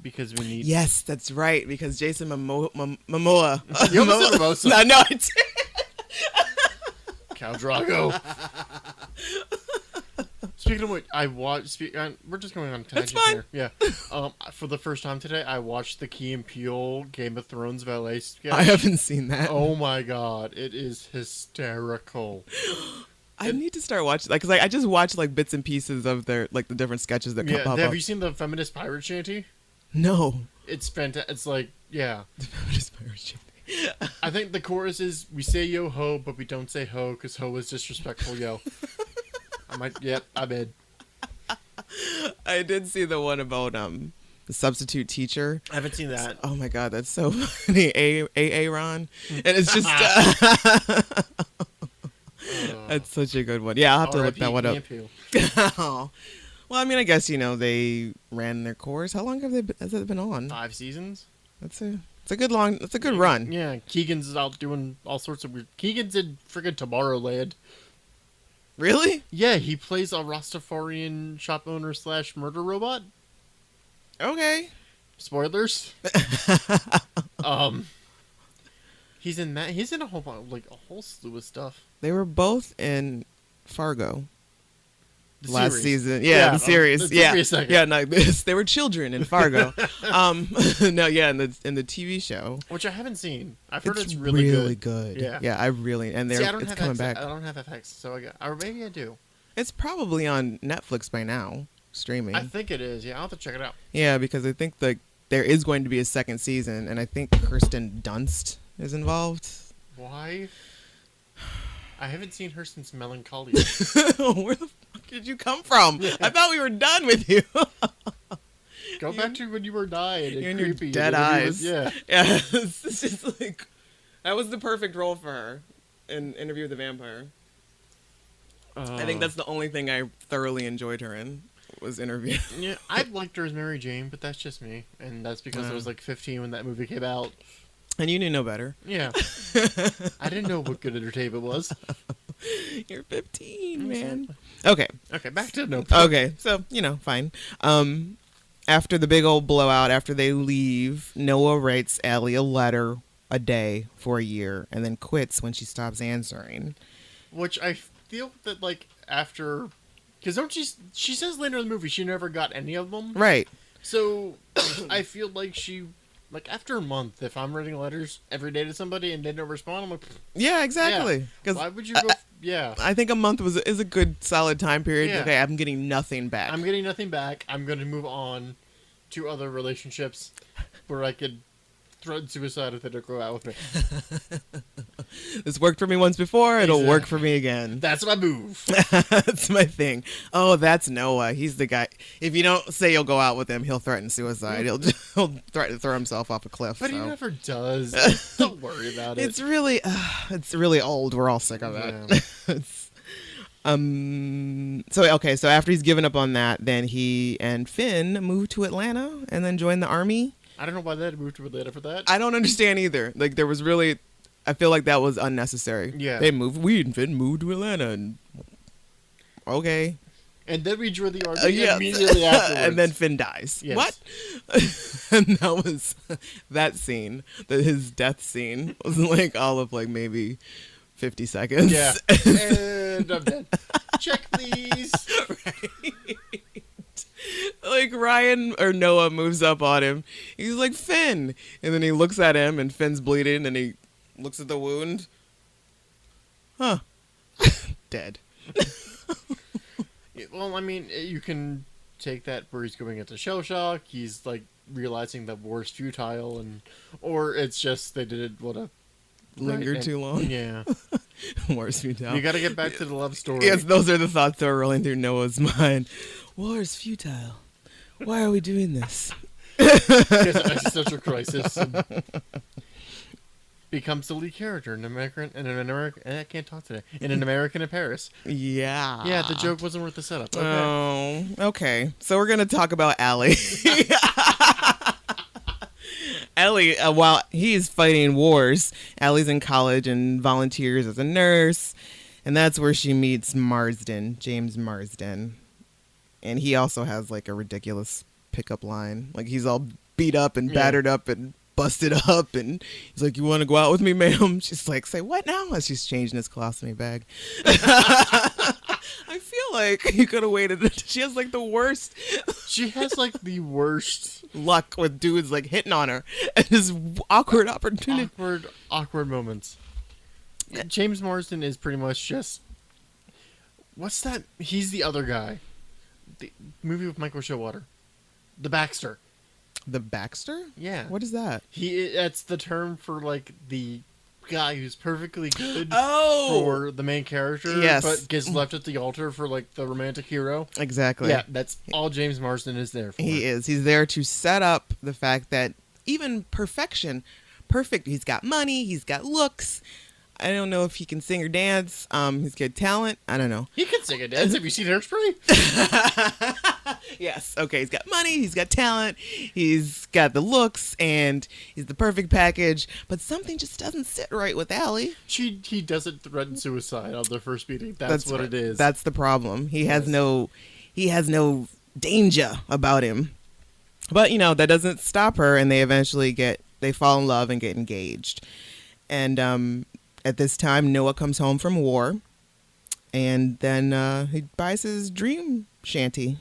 Speaker 2: Because we need.
Speaker 1: Yes, that's right. Because Jason Momoa.
Speaker 2: You almost said Mimosa.
Speaker 1: No, I did.
Speaker 2: Khal Drago. Speaking of which, I watched. We're just going on a tangent
Speaker 1: That's fine.
Speaker 2: here. Yeah. For the first time today, I watched the Key and Peele Game of Thrones valet sketch.
Speaker 1: I haven't seen that.
Speaker 2: Oh my god, it is hysterical.
Speaker 1: I need to start watching that because I just watched like bits and pieces of their like the different sketches that
Speaker 2: Yeah,
Speaker 1: pop up.
Speaker 2: have you seen the feminist pirate shanty?
Speaker 1: No.
Speaker 2: It's fantastic. It's like, yeah.
Speaker 1: The feminist pirate shanty.
Speaker 2: I think the chorus is, we say yo ho, but we don't say ho because ho is disrespectful, yo. I'm in.
Speaker 1: I did see the one about the substitute teacher.
Speaker 2: I haven't seen that.
Speaker 1: Oh my god, that's so funny. Aaron. And it's just That's such a good one. Yeah, I'll have to look that one up.
Speaker 2: Campu.
Speaker 1: Oh. Well, I mean, I guess, they ran their course. How long has it been on?
Speaker 2: 5 seasons.
Speaker 1: That's a good run.
Speaker 2: Yeah, Keegan's out doing all sorts of weird. Keegan's in friggin' Tomorrowland.
Speaker 1: Really?
Speaker 2: Yeah, he plays a Rastafarian shop owner / murder robot.
Speaker 1: Okay.
Speaker 2: Spoilers. He's in that. He's in a whole slew of stuff.
Speaker 1: They were both in Fargo.
Speaker 2: The
Speaker 1: Last
Speaker 2: series.
Speaker 1: season. Yeah, the series.
Speaker 2: It took
Speaker 1: Yeah.
Speaker 2: me a second.
Speaker 1: Yeah, no, they were children in Fargo. No, yeah, in the TV show.
Speaker 2: Which I haven't seen. I've heard it's really
Speaker 1: good.
Speaker 2: Yeah.
Speaker 1: Yeah, I really and they're
Speaker 2: See, I don't
Speaker 1: it's
Speaker 2: have
Speaker 1: coming
Speaker 2: FX,
Speaker 1: back.
Speaker 2: I don't have FX, so or maybe I do.
Speaker 1: It's probably on Netflix by now, streaming.
Speaker 2: I think it is. Yeah, I'll have to check it out.
Speaker 1: Yeah, because I think there is going to be a second season, and I think Kirsten Dunst is involved.
Speaker 2: Why? I haven't seen her since Melancholia.
Speaker 1: Where the fuck did you come from? I thought we were done with you.
Speaker 2: Go back to when you were dying and
Speaker 1: You and your
Speaker 2: creepy.
Speaker 1: dead eyes.
Speaker 2: Yeah.
Speaker 1: Yeah, it's just like that was the perfect role for her in Interview with the Vampire. I think that's the only thing I thoroughly enjoyed her in was Interview.
Speaker 2: Yeah, I liked her as Mary Jane, but that's just me, and that's because I was 15 when that movie came out.
Speaker 1: And you knew no better.
Speaker 2: Yeah, I didn't know what good entertainment was.
Speaker 1: You're 15, man. Okay.
Speaker 2: Okay, back to no.
Speaker 1: Okay, so fine. After the big old blowout, after they leave, Noah writes Allie a letter a day for a year, and then quits when she stops answering.
Speaker 2: Which I feel that after, because she says later in the movie she never got any of them.
Speaker 1: Right.
Speaker 2: So I feel like she. After a month, if I'm writing letters every day to somebody and they don't respond, I'm like,
Speaker 1: yeah, exactly.
Speaker 2: Yeah. Why would you go? Yeah.
Speaker 1: I think a month is a good solid time period.
Speaker 2: Yeah.
Speaker 1: Okay, I'm getting nothing back.
Speaker 2: I'm getting nothing back. I'm going to move on to other relationships where I could threaten suicide if they don't go out with me.
Speaker 1: This worked for me once before. It'll work for me again.
Speaker 2: That's my move.
Speaker 1: That's my thing. Oh, that's Noah. He's the guy. If you don't say you'll go out with him, he'll threaten suicide. He'll threaten to throw himself off a cliff.
Speaker 2: But he never does. Don't worry about it.
Speaker 1: It's really old. We're all sick of it. Yeah. So after he's given up on that, then he and Finn move to Atlanta and then join the army.
Speaker 2: I don't know why they had to move to Atlanta for that.
Speaker 1: I don't understand either. There was really, I feel like that was unnecessary.
Speaker 2: Yeah.
Speaker 1: We and Finn moved to Atlanta and okay.
Speaker 2: And then we joined the army
Speaker 1: Yes.
Speaker 2: immediately afterwards.
Speaker 1: And then Finn dies.
Speaker 2: Yes.
Speaker 1: What? And that was that scene. His death scene was all of maybe 50 seconds.
Speaker 2: Yeah. And I'm dead. Check, please.
Speaker 1: Right. Ryan or Noah moves up on him. He's like, Finn. And then he looks at him and Finn's bleeding and he looks at the wound. Huh. Dead.
Speaker 2: Well, I mean, you can take that where he's going into shell shock. He's realizing that war is futile, or it's just they didn't want to
Speaker 1: Linger too long.
Speaker 2: Yeah.
Speaker 1: War's futile.
Speaker 2: You got to get back to the love story.
Speaker 1: Yes, those are the thoughts that were rolling through Noah's mind. War is futile. Why are we doing this?
Speaker 2: He has an existential crisis. And becomes the lead character in I can't talk today. In An American in Paris.
Speaker 1: Yeah.
Speaker 2: Yeah, the joke wasn't worth the setup. Okay.
Speaker 1: Oh, okay. So we're gonna talk about Allie. Allie, while he's fighting wars, Allie's in college and volunteers as a nurse, and that's where she meets James Marsden, and he also has a ridiculous pickup line. He's all beat up and battered up and busted up, and he's like, "You want to go out with me, ma'am?" She's like, "Say what now?" As she's changing his colostomy bag. I feel like you could have waited. She has the worst.
Speaker 2: She has the worst
Speaker 1: luck with dudes hitting on her and his awkward opportunity.
Speaker 2: Awkward moments. James Marsden is pretty much just what's that? He's the other guy. The movie with Michael Showalter. The Baxter.
Speaker 1: The Baxter?
Speaker 2: Yeah.
Speaker 1: What is that?
Speaker 2: That's the term for the guy who's perfectly good
Speaker 1: Oh!
Speaker 2: for the main character,
Speaker 1: Yes.
Speaker 2: but gets left at the altar for the romantic hero.
Speaker 1: Exactly.
Speaker 2: Yeah, that's all James Marsden is there for.
Speaker 1: He is. He's there to set up the fact that even perfect, he's got money, he's got looks, I don't know if he can sing or dance. He's got talent. I don't know.
Speaker 2: He can sing and dance. Have you seen Hairspray?
Speaker 1: Yes. Okay. He's got money. He's got talent. He's got the looks, and he's the perfect package. But something just doesn't sit right with Allie.
Speaker 2: He doesn't threaten suicide on their first meeting. That's what
Speaker 1: right.
Speaker 2: it is.
Speaker 1: That's the problem. He has no danger about him. But that doesn't stop her, and they fall in love and get engaged. And at this time, Noah comes home from war, and then he buys his dream shanty.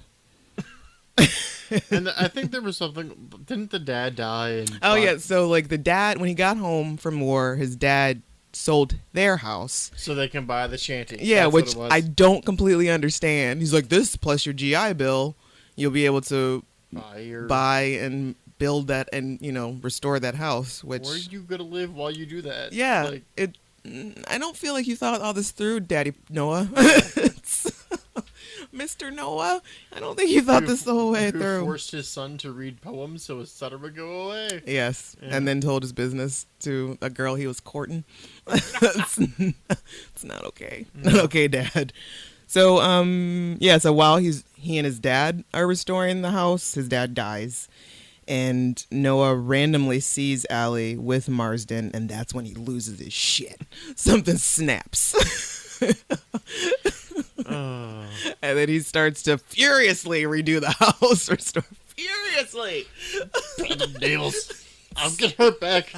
Speaker 2: And I think there was something. Didn't the dad die?
Speaker 1: Yeah. So the dad, when he got home from war, his dad sold their house
Speaker 2: so they can buy the shanty.
Speaker 1: Yeah,
Speaker 2: That's
Speaker 1: which
Speaker 2: what it was.
Speaker 1: I don't completely understand. He's like, this plus your GI Bill, you'll be able to buy and build that and restore that house. Which
Speaker 2: where are you gonna live while you do that?
Speaker 1: Yeah, I don't feel like you thought all this through, Daddy Noah. Mr. Noah, I don't think you thought this the whole way
Speaker 2: who
Speaker 1: through.
Speaker 2: Forced his son to read poems so his son would go away.
Speaker 1: Yes,
Speaker 2: Yeah.
Speaker 1: and then told his business to a girl he was courting. It's not okay.
Speaker 2: No.
Speaker 1: Not okay, Dad. So, so while he and his dad are restoring the house, his dad dies. And Noah randomly sees Allie with Marsden, and that's when he loses his shit. Something snaps. And then he starts to furiously redo the house. Furiously!
Speaker 2: Nails. I'll get her back.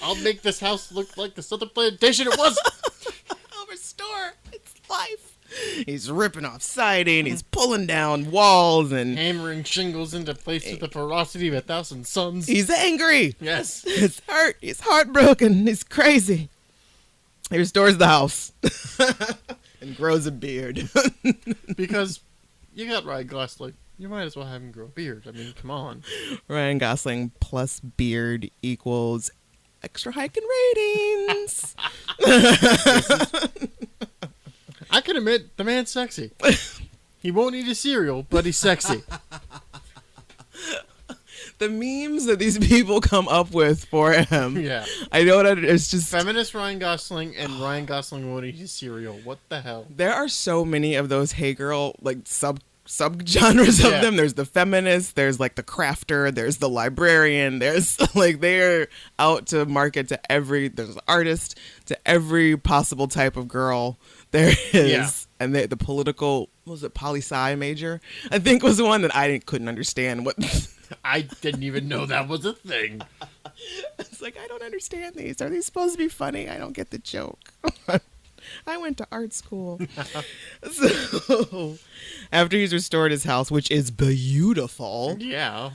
Speaker 2: I'll make this house look like the Southern plantation it was.
Speaker 1: I'll restore its life. He's ripping off siding. He's pulling down walls and
Speaker 2: hammering shingles into place with the ferocity of 1,000 suns.
Speaker 1: He's angry.
Speaker 2: Yes.
Speaker 1: He's hurt. He's heartbroken. He's crazy. He restores the house and grows a beard.
Speaker 2: Because you got Ryan Gosling. You might as well have him grow a beard. I mean, come on.
Speaker 1: Ryan Gosling plus beard equals extra hike in ratings.
Speaker 2: I can admit, the man's sexy. He won't eat a cereal, but he's sexy.
Speaker 1: The memes that these people come up with for him.
Speaker 2: Yeah.
Speaker 1: I know that it's just...
Speaker 2: Feminist Ryan Gosling and Ryan Gosling won't eat his cereal. What the hell?
Speaker 1: There are so many of those hey girl, subgenres of them. There's the feminist, there's the crafter, there's the librarian, there's they're out to market to there's an artist to every possible type of girl there is.
Speaker 2: Yeah.
Speaker 1: And the political, what was it, poli-sci major? I think was the one that I couldn't understand what.
Speaker 2: I didn't even know that was a thing.
Speaker 1: It's I don't understand these. Are these supposed to be funny? I don't get the joke. I went to art school. So, after he's restored his house, which is beautiful.
Speaker 2: Yeah,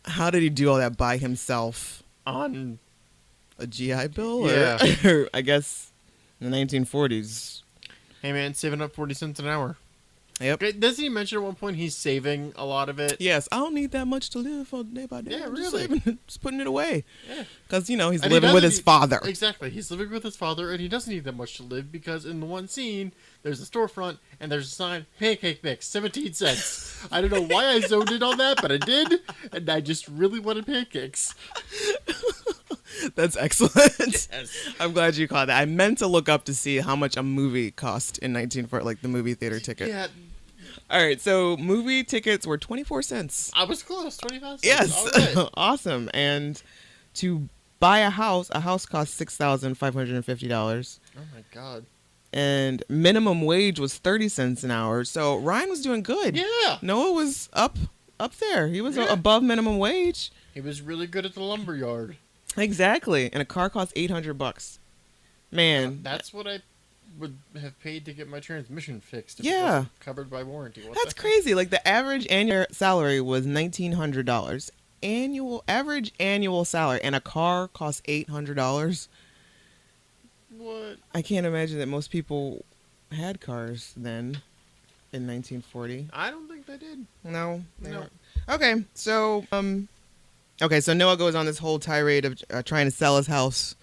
Speaker 1: how did he do all that by himself?
Speaker 2: On
Speaker 1: a GI Bill?
Speaker 2: Yeah.
Speaker 1: Or I guess in the 1940s.
Speaker 2: Hey man, saving up 40 cents an hour.
Speaker 1: Yep.
Speaker 2: Okay, doesn't he mention at one point he's saving a lot of it?
Speaker 1: Yes, I don't need that much to live on day by day.
Speaker 2: Yeah,
Speaker 1: I'm
Speaker 2: really.
Speaker 1: just saving it, just putting it away.
Speaker 2: Yeah.
Speaker 1: Because, he's living with his father.
Speaker 2: Exactly. He's living with his father, and he doesn't need that much to live because in the one scene, there's a storefront, and there's a sign, pancake mix, 17 cents. I don't know why I zoned in on that, but I did, and I just really wanted pancakes.
Speaker 1: That's excellent. Yes. I'm glad you caught that. I meant to look up to see how much a movie cost in 1940, the movie theater ticket.
Speaker 2: Yeah.
Speaker 1: All right, so movie tickets were 24 cents.
Speaker 2: I was close, 25 cents.
Speaker 1: Yes.
Speaker 2: All right.
Speaker 1: Awesome. And to buy a house cost $6,550.
Speaker 2: Oh my God.
Speaker 1: And minimum wage was 30 cents an hour. So Ryan was doing good.
Speaker 2: Yeah.
Speaker 1: Noah was up there. He was above minimum wage.
Speaker 2: He was really good at the lumber yard.
Speaker 1: Exactly. And a car cost $800. Man.
Speaker 2: That's what I would have paid to get my transmission fixed if it
Speaker 1: Yeah.
Speaker 2: wasn't covered by warranty.
Speaker 1: That's crazy. The average annual salary was $1,900. Average annual salary, and a car costs $800.
Speaker 2: What?
Speaker 1: I can't imagine that most people had cars then in 1940.
Speaker 2: I don't think they did.
Speaker 1: No.
Speaker 2: No.
Speaker 1: Okay, so so Noah goes on this whole tirade of trying to sell his house,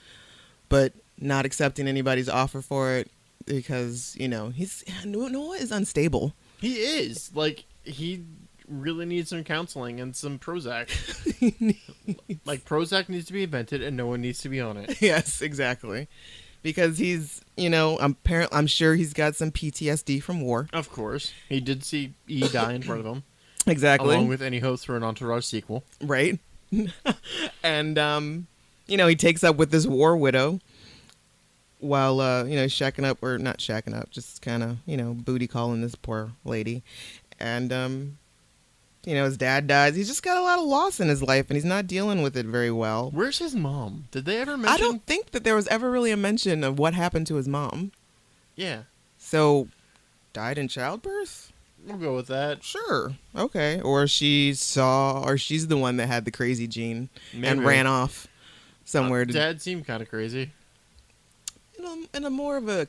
Speaker 1: but not accepting anybody's offer for it because Noah is unstable.
Speaker 2: He is. He really needs some counseling and some Prozac. Prozac needs to be invented and no one needs to be on it.
Speaker 1: Yes, exactly. because he's, I'm sure he's got some PTSD from war.
Speaker 2: Of course. He did see E die in front of him.
Speaker 1: Exactly.
Speaker 2: Along with any hopes for an Entourage sequel.
Speaker 1: Right. And, he takes up with this war widow while, shacking up, or not shacking up, just kind of, booty calling this poor lady. And, his dad dies. He's just got a lot of loss in his life, and he's not dealing with it very well.
Speaker 2: Where's his mom? Did they ever mention?
Speaker 1: I don't think that there was ever really a mention of what happened to his mom.
Speaker 2: Yeah.
Speaker 1: So, died in childbirth?
Speaker 2: We'll go with that.
Speaker 1: Sure. Okay. Or she's the one that had the crazy gene and
Speaker 2: Maybe.
Speaker 1: ran off somewhere.
Speaker 2: Dad seemed kind of crazy.
Speaker 1: In a more of a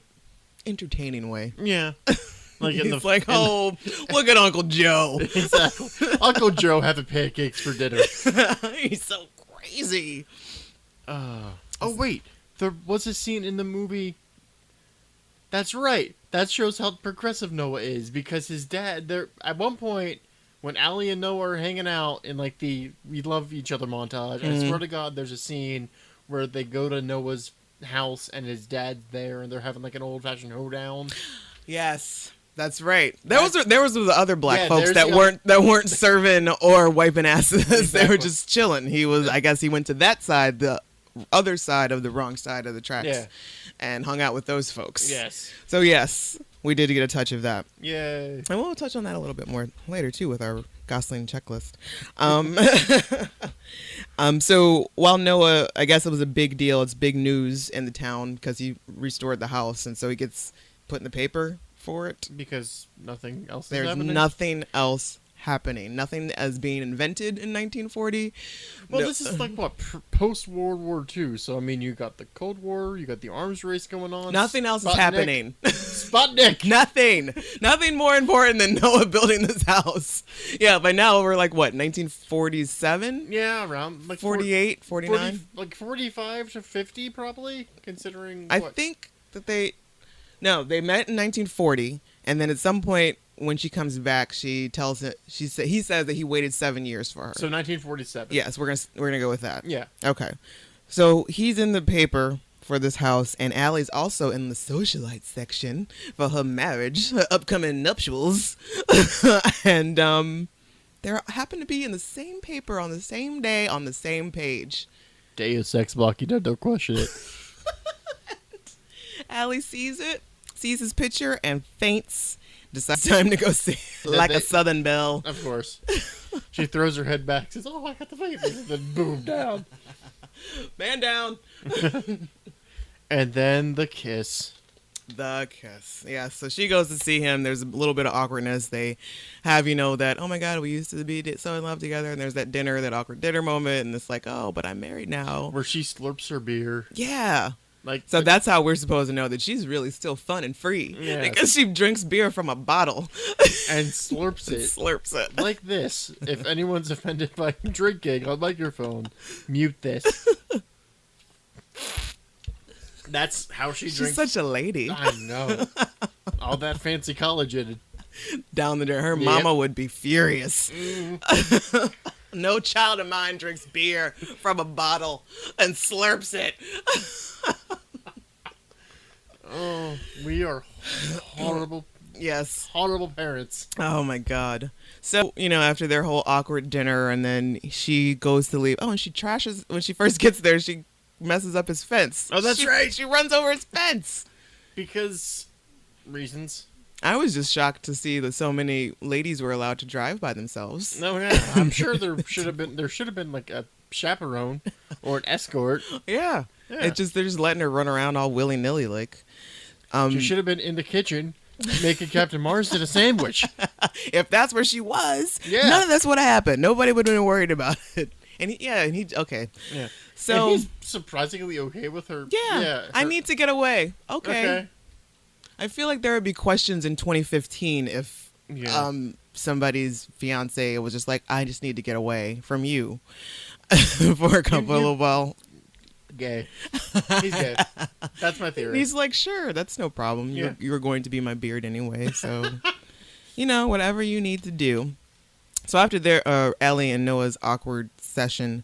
Speaker 1: entertaining way.
Speaker 2: Yeah. Like
Speaker 1: He's look at Uncle Joe.
Speaker 2: Exactly. Uncle Joe having pancakes for dinner.
Speaker 1: He's so crazy.
Speaker 2: Oh, wait. There was a scene in the movie. That's right. That shows how progressive Noah is, because his dad, there at one point, when Allie and Noah are hanging out in like the "we love each other" montage, I swear to God, there's a scene where they go to Noah's house and his dad's there, and they're having like an old-fashioned hoedown.
Speaker 1: Yes. That's right. There was the other black folks that
Speaker 2: the
Speaker 1: weren't serving or wiping asses.
Speaker 2: Exactly.
Speaker 1: They were just chilling. I guess he went to that side, the other side of the wrong side of the tracks, and hung out with those folks.
Speaker 2: Yes.
Speaker 1: So yes, we did get a touch of that.
Speaker 2: Yay.
Speaker 1: And we'll touch on that a little bit more later too with our Gosling checklist. So while Noah, I guess it was a big deal. It's big news in the town because he restored the house, and so he gets put in the paper for it.
Speaker 2: Because nothing else is
Speaker 1: There's
Speaker 2: happening?
Speaker 1: nothing else happening. Nothing as being invented in 1940.
Speaker 2: Well,
Speaker 1: No-
Speaker 2: this is like, what, post-World War II. So, I mean, you got the Cold War, you got the arms race going on.
Speaker 1: Nothing else is
Speaker 2: Sputnik.
Speaker 1: happening.
Speaker 2: Sputnik!
Speaker 1: Nothing more important than Noah building this house. Yeah, by now we're like, what, 1947?
Speaker 2: Yeah, around like
Speaker 1: 48, 49?
Speaker 2: like 45 to 50, probably, considering
Speaker 1: I
Speaker 2: what?
Speaker 1: think that they met in 1940, and then at some point when she comes back, he says that he waited 7 years for her.
Speaker 2: So 1947.
Speaker 1: Yes, we're gonna go with that.
Speaker 2: Yeah.
Speaker 1: Okay. So he's in the paper for this house, and Allie's also in the socialite section for her marriage, her upcoming nuptials, and they happen to be in the same paper on the same day on the same page.
Speaker 2: Deus Ex Machina, don't question it.
Speaker 1: Allie sees his picture, and faints. Decides time to go see like a Southern belle.
Speaker 2: Of course. She throws her head back, says, "Oh, I got the baby," and then boom, down.
Speaker 1: Man down.
Speaker 2: And then the kiss.
Speaker 1: The kiss. Yeah, so she goes to see him. There's a little bit of awkwardness. They have, that, oh my God, we used to be so in love together. And there's that awkward dinner moment. And it's like, oh, but I'm married now.
Speaker 2: Where she slurps her beer.
Speaker 1: Yeah.
Speaker 2: So
Speaker 1: that's how we're supposed to know that she's really still fun and free.
Speaker 2: Yeah.
Speaker 1: Because she drinks beer from a bottle.
Speaker 2: And slurps it.
Speaker 1: Slurps it.
Speaker 2: Like this. If anyone's offended by drinking on microphone, mute this. That's how she
Speaker 1: She's
Speaker 2: drinks.
Speaker 1: such a lady.
Speaker 2: I know. All that fancy collagen.
Speaker 1: Down there. Her mama would be furious. No child of mine drinks beer from a bottle and slurps it.
Speaker 2: Oh, we are horrible,
Speaker 1: Yes.
Speaker 2: horrible parents.
Speaker 1: Oh my God. So, after their whole awkward dinner, and then she goes to leave. Oh, and she trashes, when she first gets there, she messes up his fence.
Speaker 2: Oh, that's right.
Speaker 1: She runs over his fence.
Speaker 2: Because reasons.
Speaker 1: I was just shocked to see that so many ladies were allowed to drive by themselves.
Speaker 2: No, yeah. I'm sure there should have been like a chaperone or an escort.
Speaker 1: Yeah.
Speaker 2: Yeah.
Speaker 1: They're just letting her run around all willy-nilly like.
Speaker 2: She should have been in the kitchen making Captain Marsden a sandwich.
Speaker 1: If that's where she was,
Speaker 2: Yeah.
Speaker 1: none of this would have happened. Nobody would have been worried about it. And he okay.
Speaker 2: Yeah.
Speaker 1: So
Speaker 2: and he's surprisingly okay with her.
Speaker 1: yeah, I need to get away. Okay. I feel like there would be questions in 2015 if somebody's fiance was just like, I just need to get away from you for a couple of
Speaker 2: Gay. He's gay. That's my theory.
Speaker 1: And he's like, sure, that's no problem.
Speaker 2: Yeah.
Speaker 1: You're going to be my beard anyway, so whatever you need to do. So after their Ellie and Noah's awkward session,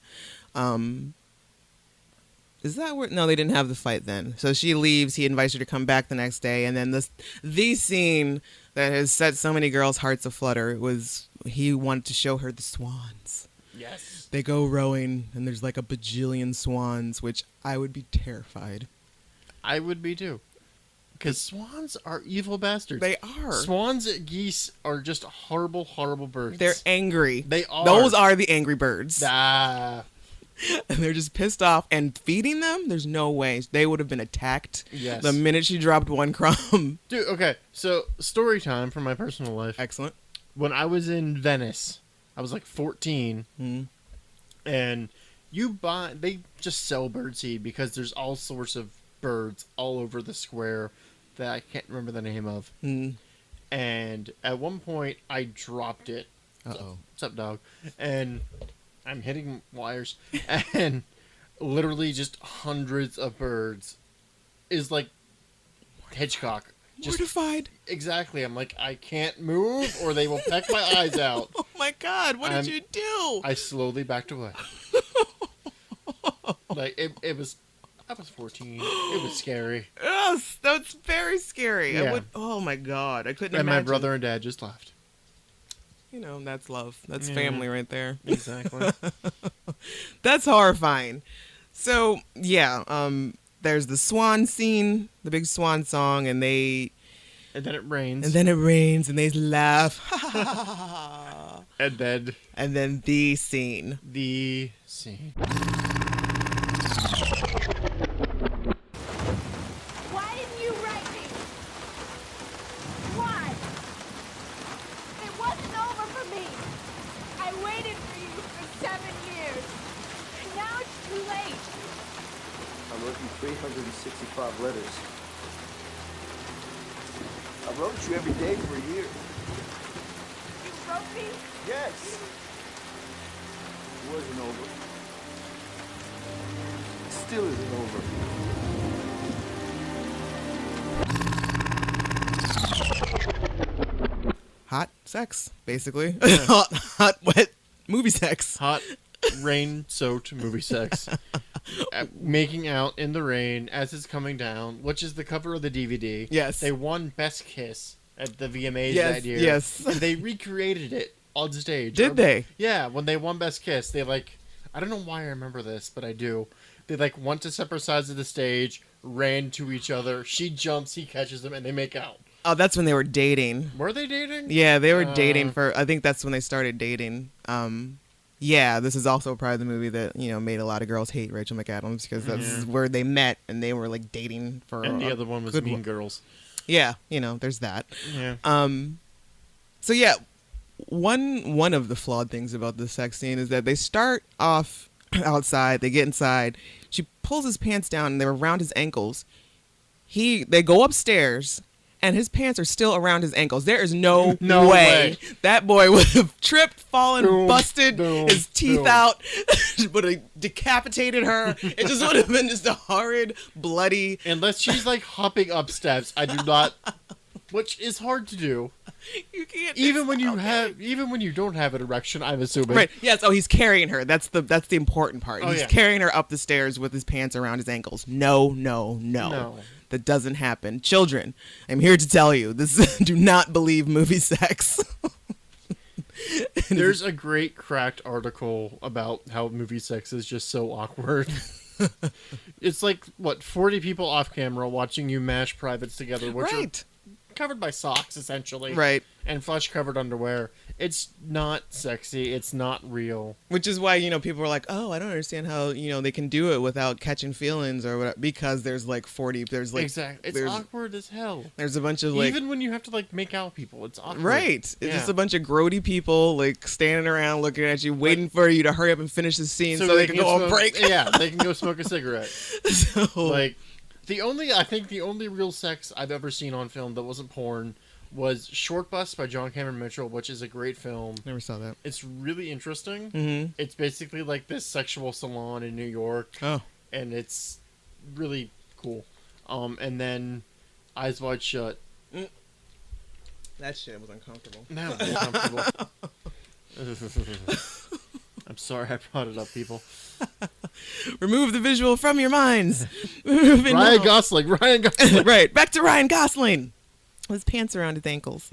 Speaker 1: Is that where? No, they didn't have the fight then. So she leaves. He invites her to come back the next day, and then the scene that has set so many girls' hearts aflutter was he wanted to show her the swans.
Speaker 2: Yes.
Speaker 1: They go rowing, and there's like a bajillion swans, which I would be terrified.
Speaker 2: I would be too. Because swans are evil bastards.
Speaker 1: They are.
Speaker 2: Swans and geese are just horrible, horrible birds.
Speaker 1: They're angry.
Speaker 2: They are.
Speaker 1: Those are the angry birds.
Speaker 2: Ah.
Speaker 1: And they're just pissed off. And feeding them, there's no way. They would have been attacked
Speaker 2: Yes.
Speaker 1: the minute she dropped one crumb.
Speaker 2: Dude, okay. So, story time from my personal life.
Speaker 1: Excellent.
Speaker 2: When I was in Venice, I was like 14.
Speaker 1: Mm.
Speaker 2: And they just sell birdseed because there's all sorts of birds all over the square that I can't remember the name of.
Speaker 1: Mm.
Speaker 2: And at one point, I dropped it.
Speaker 1: Uh-oh.
Speaker 2: What's up, dog? And I'm hitting wires. And literally just hundreds of birds is like Hitchcock. Just
Speaker 1: Mortified.
Speaker 2: exactly. I'm like, I can't move or they will peck my eyes out.
Speaker 1: Oh my God, what did you do?
Speaker 2: I slowly backed away. Like, it was... I was 14. It was scary.
Speaker 1: Yes, that's very scary.
Speaker 2: Yeah.
Speaker 1: Oh my God, I couldn't
Speaker 2: And
Speaker 1: imagine.
Speaker 2: my brother and dad just left.
Speaker 1: You know, that's love. That's
Speaker 2: Yeah.
Speaker 1: family right there.
Speaker 2: Exactly.
Speaker 1: That's horrifying. So, yeah, there's the swan scene, the big swan song, and
Speaker 2: And then it rains.
Speaker 1: then it rains, and they laugh.
Speaker 2: And then
Speaker 1: And then the scene.
Speaker 2: the scene.
Speaker 3: Why didn't you write me? Why? It wasn't over for me. I waited for you for 7 years. And now it's too late.
Speaker 5: I wrote you 365 letters. I wrote you every day for a year.
Speaker 3: You wrote me?
Speaker 5: Yes. It wasn't over. It still isn't over.
Speaker 1: Hot sex, basically. hot, wet movie sex.
Speaker 2: Hot, rain-soaked movie sex. Making out in the rain as it's coming down, which is the cover of the DVD.
Speaker 1: Yes.
Speaker 2: They won Best Kiss at the VMAs
Speaker 1: Yes,
Speaker 2: that year.
Speaker 1: yes.
Speaker 2: And they recreated it on stage.
Speaker 1: Did they?
Speaker 2: Yeah, when they won Best Kiss, they I don't know why I remember this, but I do. They went to separate sides of the stage, ran to each other. She jumps, he catches them, and they make out.
Speaker 1: Oh, that's when they were dating.
Speaker 2: Were they dating?
Speaker 1: Yeah, they were dating for, I think that's when they started dating. Yeah, this is also probably the movie that, made a lot of girls hate Rachel McAdams because that's where they met and they were like dating for
Speaker 2: And the other one was
Speaker 1: good
Speaker 2: Mean Girls.
Speaker 1: Yeah, there's that.
Speaker 2: Yeah.
Speaker 1: So yeah, one of the flawed things about the sex scene is that they start off outside, they get inside, she pulls his pants down and they're around his ankles. They go upstairs and his pants are still around his ankles. There is no way that boy would have tripped, fallen, busted his teeth out, would have decapitated her. It just would have been just a horrid, bloody.
Speaker 2: Unless she's hopping up steps, I do not. Which is hard to do.
Speaker 1: You can't.
Speaker 2: Even when you don't have an erection, I'm assuming.
Speaker 1: Right. Yes. Oh, he's carrying her. That's the important part.
Speaker 2: Oh,
Speaker 1: He's
Speaker 2: yeah.
Speaker 1: carrying her up the stairs with his pants around his ankles. No. That doesn't happen. Children, I'm here to tell you this. Do not believe movie sex.
Speaker 2: There's a great Cracked article about how movie sex is just so awkward. It's 40 people off camera watching you mash privates together, which are covered by socks, essentially.
Speaker 1: Right.
Speaker 2: And flesh-covered underwear. It's not sexy. It's not real.
Speaker 1: Which is why, people are like, oh, I don't understand how, they can do it without catching feelings or whatever. Because there's 40, there's
Speaker 2: exactly. It's awkward as hell.
Speaker 1: There's a bunch of
Speaker 2: Even when you have to make out people, it's awkward.
Speaker 1: Right. It's just a bunch of grody people standing around looking at you, waiting for you to hurry up and finish the scene so they can go on break.
Speaker 2: Yeah, they can go smoke a cigarette.
Speaker 1: So,
Speaker 2: the only real sex I've ever seen on film that wasn't porn was Short Bus by John Cameron Mitchell, which is a great film.
Speaker 1: Never saw that.
Speaker 2: It's really interesting.
Speaker 1: Mm-hmm.
Speaker 2: It's basically this sexual salon in New York.
Speaker 1: Oh.
Speaker 2: And it's really cool. And then Eyes Wide Shut.
Speaker 1: That shit was uncomfortable.
Speaker 2: That was uncomfortable. I'm sorry I brought it up, people.
Speaker 1: Remove the visual from your minds. Moving
Speaker 2: Ryan
Speaker 1: on.
Speaker 2: Gosling. Ryan Gosling.
Speaker 1: Right, back to Ryan Gosling. His pants around his ankles.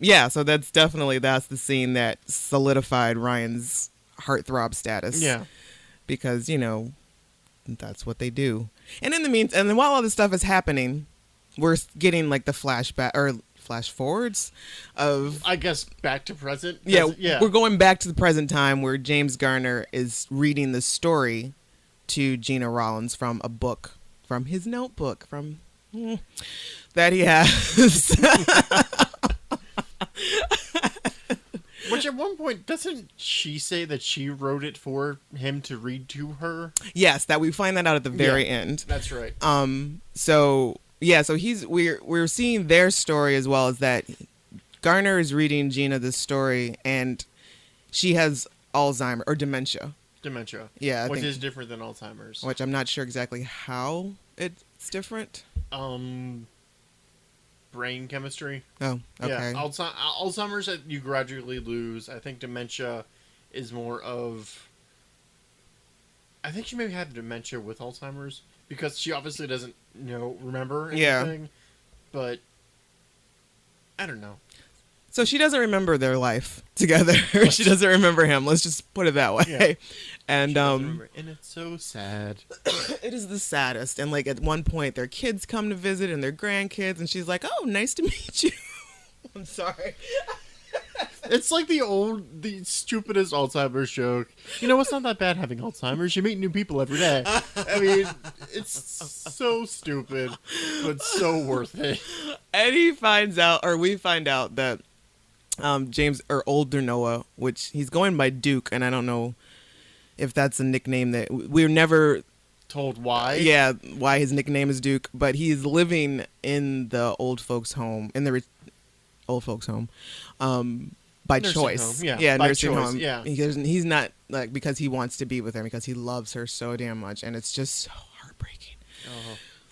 Speaker 1: Yeah, so that's the scene that solidified Ryan's heartthrob status.
Speaker 2: Yeah.
Speaker 1: Because, that's what they do. And in the meantime, and then while all this stuff is happening, we're getting like the flashback or flash forwards of,
Speaker 2: I guess, back to present.
Speaker 1: yeah, we're going back to the present time where James Garner is reading the story to Gena Rowlands from a book, from his notebook, that he has.
Speaker 2: Which at one point, doesn't she say that she wrote it for him to read to her?
Speaker 1: Yes, that we find that out at the very end.
Speaker 2: That's right.
Speaker 1: So we're seeing their story as well as that Garner is reading Gena this story and she has Alzheimer's or dementia.
Speaker 2: Dementia.
Speaker 1: Yeah,
Speaker 2: which is different than Alzheimer's.
Speaker 1: Which I'm not sure exactly how it's different.
Speaker 2: Brain chemistry.
Speaker 1: Oh, okay.
Speaker 2: Yeah, Alzheimer's you gradually lose. I think dementia is more of... I think she maybe had dementia with Alzheimer's because she obviously doesn't remember anything. Yeah. But I don't know.
Speaker 1: So she doesn't remember their life together. She doesn't remember him. Let's just put it that way.
Speaker 2: Yeah.
Speaker 1: And
Speaker 2: and it's so sad.
Speaker 1: It is the saddest. And like at one point their kids come to visit and their grandkids and she's like, "Oh, nice to meet you." I'm sorry.
Speaker 2: It's like the stupidest Alzheimer's joke. It's not that bad having Alzheimer's. You meet new people every day. I mean, it's so stupid, but so worth it.
Speaker 1: And we find out that James, or older Noah, which he's going by Duke, and I don't know if that's a nickname that we're never
Speaker 2: told why.
Speaker 1: Yeah, why his nickname is Duke, but he's living in the old folks' home, by
Speaker 2: nursing
Speaker 1: choice.
Speaker 2: Home.
Speaker 1: Yeah,
Speaker 2: by
Speaker 1: nursing
Speaker 2: choice.
Speaker 1: home.
Speaker 2: Yeah,
Speaker 1: he's not like because he wants to be with her because he loves her so damn much, and it's just so heartbreaking.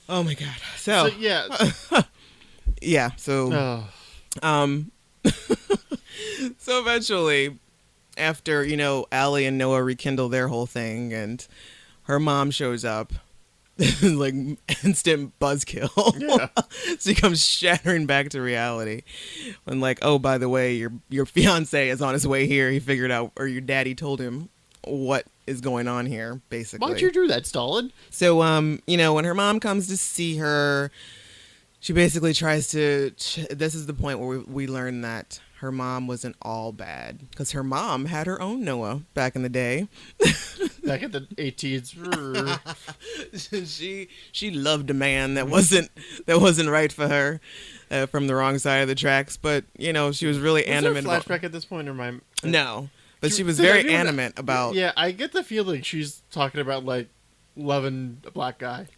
Speaker 1: Oh my god. So
Speaker 2: yeah,
Speaker 1: yeah. So so eventually, after Allie and Noah rekindle their whole thing, and her mom shows up. Like instant buzzkill. Yeah. She comes shattering back to reality. And like, oh, by the way, your fiance is on his way here. He figured out, or your daddy told him what is going on here, basically.
Speaker 2: Why'd you do that, Stalin?
Speaker 1: So, when her mom comes to see her, she basically tries to, this is the point where we learn that her mom wasn't all bad because her mom had her own Noah back in the day.
Speaker 2: Back in the 18s.
Speaker 1: she loved a man that wasn't right for her, from the wrong side of the tracks. But she was really animate.
Speaker 2: There a flashback at this point, or
Speaker 1: no, but she was very animate about.
Speaker 2: Yeah, I get the feeling she's talking about like loving a black guy.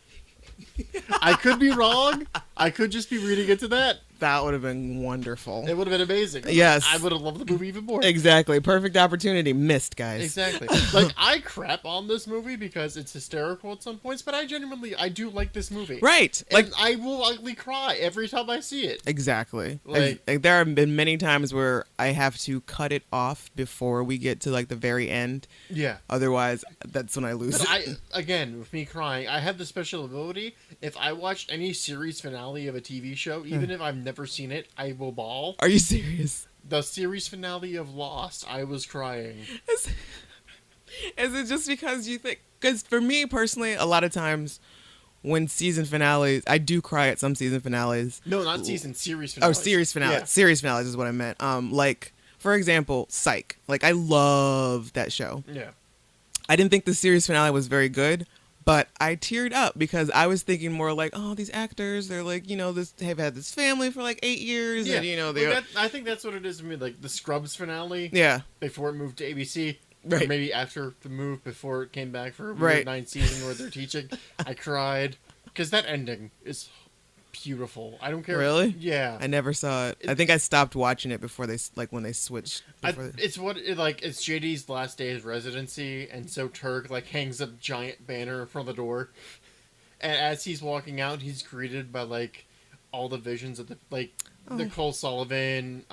Speaker 2: I could be wrong. I could just be reading into that.
Speaker 1: That would have been wonderful.
Speaker 2: It would have been amazing.
Speaker 1: Yes.
Speaker 2: I would have loved the movie even more.
Speaker 1: Exactly. Perfect opportunity. Missed, guys.
Speaker 2: Exactly. Like, I crap on this movie because it's hysterical at some points, but I do like this movie.
Speaker 1: Right.
Speaker 2: And I will likely cry every time I see it.
Speaker 1: Exactly. Like there have been many times where I have to cut it off before we get to like the very end.
Speaker 2: Yeah.
Speaker 1: Otherwise, that's when I lose it.
Speaker 2: Again, with me crying, I have the special ability. If I watch any series finale of a TV show, even if I've never seen it, I will bawl.
Speaker 1: Are you serious?
Speaker 2: The series finale of Lost, I was crying.
Speaker 1: Is it just because you think... Because for me, personally, a lot of times when season finales... I do cry at some season finales.
Speaker 2: No, not season, series finales.
Speaker 1: Oh, series finales.
Speaker 2: Yeah.
Speaker 1: Series finales is what I meant. Like, for example, Psych. Like, I love that show.
Speaker 2: Yeah.
Speaker 1: I didn't think the series finale was very good, but I teared up because I was thinking more like, oh, these actors, they're like, they've had this family for like 8 years.
Speaker 2: Yeah.
Speaker 1: And, they
Speaker 2: I think that's what it is to me, like the Scrubs finale.
Speaker 1: Yeah.
Speaker 2: Before it moved to ABC.
Speaker 1: Right.
Speaker 2: Or maybe after the move, before it came back for a weird 9th season where they're teaching. I cried. Because that ending is beautiful. I don't care.
Speaker 1: Really?
Speaker 2: Yeah.
Speaker 1: I never saw it. I think I stopped watching it before when they switched.
Speaker 2: It's JD's last day of residency, and so Turk hangs a giant banner in front of the door, and as he's walking out, he's greeted by all the visions of the Nicole Sullivan,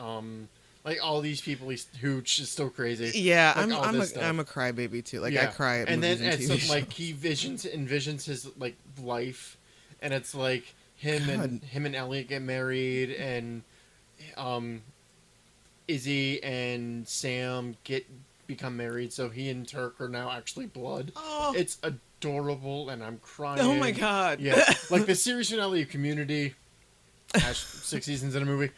Speaker 2: Like all these people, Hooch is still crazy.
Speaker 1: Yeah,
Speaker 2: like,
Speaker 1: I'm a crybaby too. Like I cry at
Speaker 2: and
Speaker 1: movies
Speaker 2: then
Speaker 1: and
Speaker 2: it's
Speaker 1: TV
Speaker 2: like
Speaker 1: shows.
Speaker 2: he envisions his like life, and it's like him and Elliot get married, and Izzy and Sam become married. So he and Turk are now actually blood.
Speaker 1: Oh.
Speaker 2: It's adorable, and I'm crying.
Speaker 1: Oh my god.
Speaker 2: Yeah, like the series finale of Community. 6 seasons in a movie,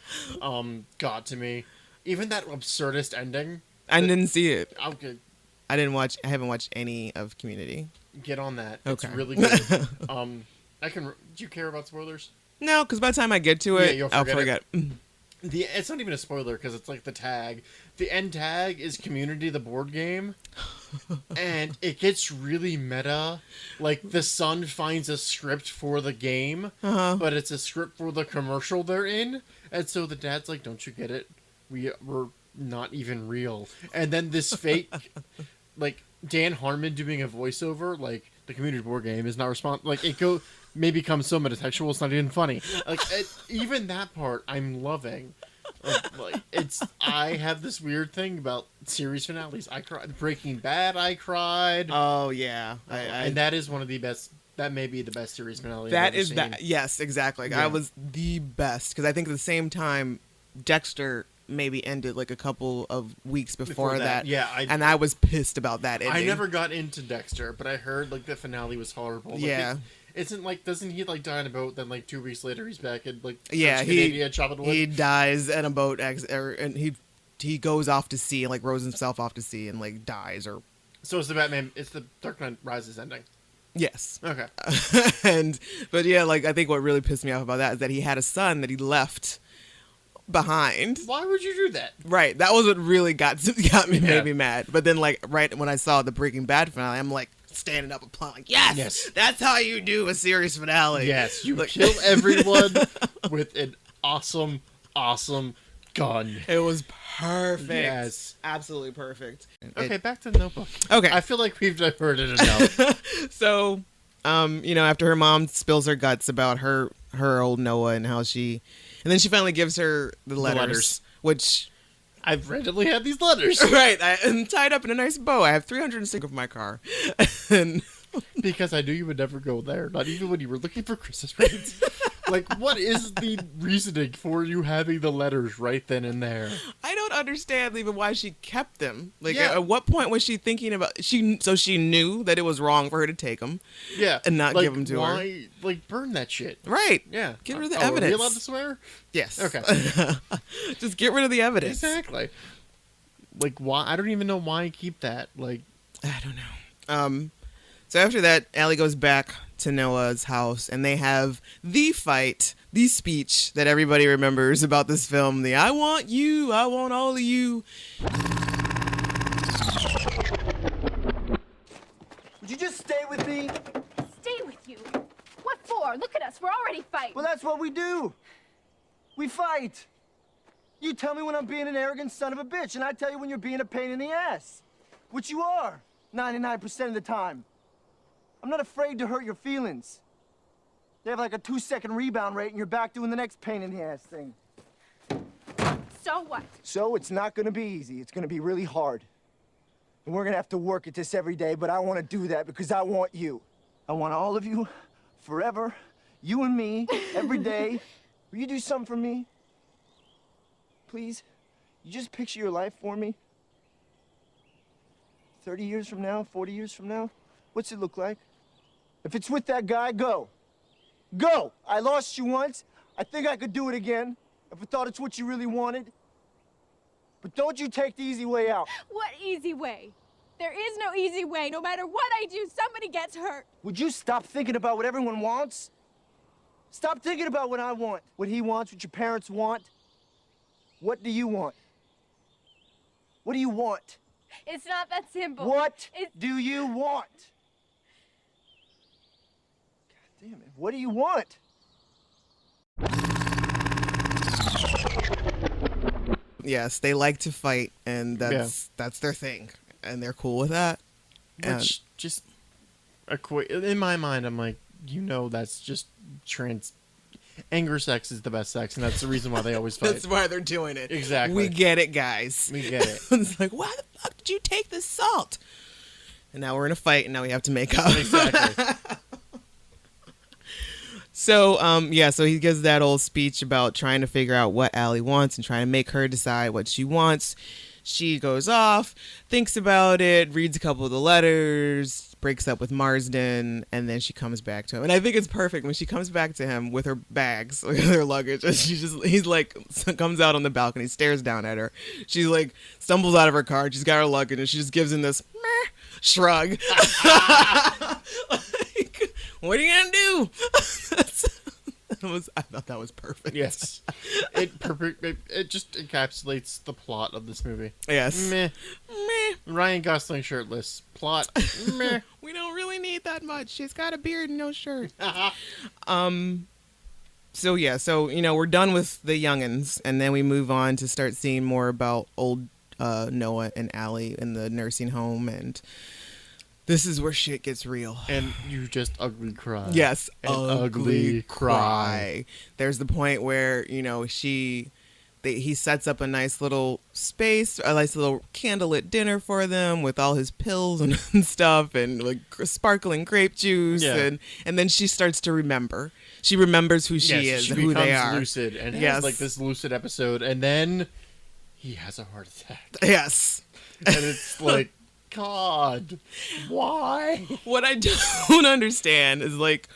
Speaker 2: got to me. Even that absurdist ending.
Speaker 1: I didn't see it.
Speaker 2: Okay,
Speaker 1: I haven't watched any of Community.
Speaker 2: get on that.
Speaker 1: Okay.
Speaker 2: It's really good. Do you care about spoilers?
Speaker 1: No, because by the time I get to it,
Speaker 2: you'll
Speaker 1: I'll
Speaker 2: forget
Speaker 1: forget.
Speaker 2: It's not even a spoiler because it's like the tag. The end tag is Community, the board game, and it gets really meta. Like the son finds a script for the game, but it's a script for the commercial they're in, and so the dad's like, "Don't you get it? We're not even real." And then this fake, like Dan Harmon doing a voiceover, like the Community board game is not like it may become so metatextual it's not even funny. Like even that part I'm loving. Like I have this weird thing about series finales. I cried. Breaking Bad, I cried.
Speaker 1: Oh yeah,
Speaker 2: And that is one of the best. That may be the best series finale.
Speaker 1: that
Speaker 2: I've ever
Speaker 1: is
Speaker 2: seen.
Speaker 1: that. Yes, exactly.
Speaker 2: Yeah.
Speaker 1: I was the best because I think at the same time Dexter maybe ended like a couple of weeks before that.
Speaker 2: Yeah,
Speaker 1: and I was pissed about that ending.
Speaker 2: I never got into Dexter, but I heard like the finale was horrible. Like,
Speaker 1: Yeah.
Speaker 2: doesn't he like die in a boat? Then like 2 weeks later he's back in like
Speaker 1: Yeah,
Speaker 2: Canada chopping wood.
Speaker 1: he dies in a boat and he goes off to sea and like rows himself off to sea and like dies or
Speaker 2: So it's the Dark Knight Rises ending.
Speaker 1: yes.
Speaker 2: Okay.
Speaker 1: But yeah, like I think what really pissed me off about that is that he had a son that he left behind.
Speaker 2: Why would you do that?
Speaker 1: Right. That was what really got me,
Speaker 2: Yeah.
Speaker 1: made me mad. But then like right when I saw the Breaking Bad finale, I'm like standing up applauding. Like, yes, that's how you do a series finale.
Speaker 2: Yes, you
Speaker 1: Like-
Speaker 2: kill everyone with an awesome gun.
Speaker 1: It was perfect.
Speaker 2: Yes.
Speaker 1: Absolutely perfect.
Speaker 2: Okay, back to the Notebook.
Speaker 1: Okay.
Speaker 2: I feel like we've diverted enough.
Speaker 1: So, after her mom spills her guts about her old Noah and how and then she finally gives her the letters. Which,
Speaker 2: I've randomly had these letters.
Speaker 1: right, I'm tied up in a nice bow. I have 306 of my car. And
Speaker 2: Because I knew you would never go there, not even when you were looking for Christmas presents. Like, what is the reasoning for you having the letters right then and there?
Speaker 1: I don't understand even why she kept them. Like,
Speaker 2: Yeah.
Speaker 1: at what point was she thinking about... So she knew that it was wrong for her to take them.
Speaker 2: Yeah.
Speaker 1: And not
Speaker 2: like,
Speaker 1: give them to her.
Speaker 2: why, like, burn that shit.
Speaker 1: Right.
Speaker 2: Yeah.
Speaker 1: Get rid of the
Speaker 2: Are
Speaker 1: evidence.
Speaker 2: we allowed to swear?
Speaker 1: Yes.
Speaker 2: Okay.
Speaker 1: Just get rid of the evidence.
Speaker 2: Exactly. Like, why? I don't even know why keep that. Like,
Speaker 1: I don't know. So after that, Allie goes back to Noah's house, and they have the fight, the speech that everybody remembers about this film. The "I want you, I want all of you."
Speaker 5: Would you just stay with me?
Speaker 3: Stay with you. What for? Look at us. We're already fighting.
Speaker 5: Well, that's what we do. We fight. You tell me when I'm being an arrogant son of a bitch, and I tell you when you're being a pain in the ass. Which you are, 99% of the time. I'm not afraid to hurt your feelings. They have like a 2-second rebound rate, and you're back doing the next pain in the ass thing.
Speaker 3: So what?
Speaker 5: So it's not gonna be easy. It's gonna be really hard. And we're gonna have to work at this every day, but I wanna do that because I want you. I want all of you, forever, you and me, every day. Will you do something for me? Please? You just picture your life for me? 30 years from now, 40 years from now? What's it look like? If it's with that guy, go. Go! I lost you once. I think I could do it again. If I thought it's what you really wanted. But don't you take the easy way out.
Speaker 3: What easy way? There is no easy way. No matter what I do, somebody gets hurt.
Speaker 5: Would you stop thinking about what everyone wants? Stop thinking about what I want, what he wants, what your parents want. What do you want? What do you want?
Speaker 3: It's not that simple.
Speaker 5: What
Speaker 3: It's...
Speaker 5: do you want? God damn it, what do you want?
Speaker 1: Yes, they like to fight, and that's their thing, and they're cool with that.
Speaker 2: which just in my mind, I'm like, that's just anger sex is the best sex, and that's the reason why they always fight.
Speaker 1: That's why they're doing it.
Speaker 2: Exactly.
Speaker 1: We get it, guys.
Speaker 2: We get it.
Speaker 1: It's like, why the fuck did you take this salt? And now we're in a fight, and now we have to make up.
Speaker 2: Exactly.
Speaker 1: So, so he gives that old speech about trying to figure out what Allie wants and trying to make her decide what she wants. She goes off, thinks about it, reads a couple of the letters, breaks up with Marsden, and then she comes back to him. And I think it's perfect when she comes back to him with her bags, with her luggage, and he's like, comes out on the balcony, stares down at her. She like stumbles out of her car, she's got her luggage, and she just gives him this meh shrug. Like, what are you gonna do? I thought that was perfect.
Speaker 2: Yes. It just encapsulates the plot of this movie.
Speaker 1: Yes.
Speaker 2: Meh.
Speaker 1: Meh.
Speaker 2: Ryan Gosling shirtless. Plot. Meh.
Speaker 1: We don't really need that much. She's got a beard and no shirt. So we're done with the youngins, and then we move on to start seeing more about old Noah and Allie in the nursing home, and this is where shit gets real.
Speaker 2: And you just ugly cry.
Speaker 1: Yes,
Speaker 2: An
Speaker 1: ugly cry. There's the point where, he sets up a nice little space, a nice little candlelit dinner for them with all his pills and stuff, and like sparkling grape juice, and then she starts to remember. She remembers who she is and who they are.
Speaker 2: Lucid and has like this lucid episode, and then he has a heart attack.
Speaker 1: Yes,
Speaker 2: and it's like, God, why?
Speaker 1: What I don't understand is, like,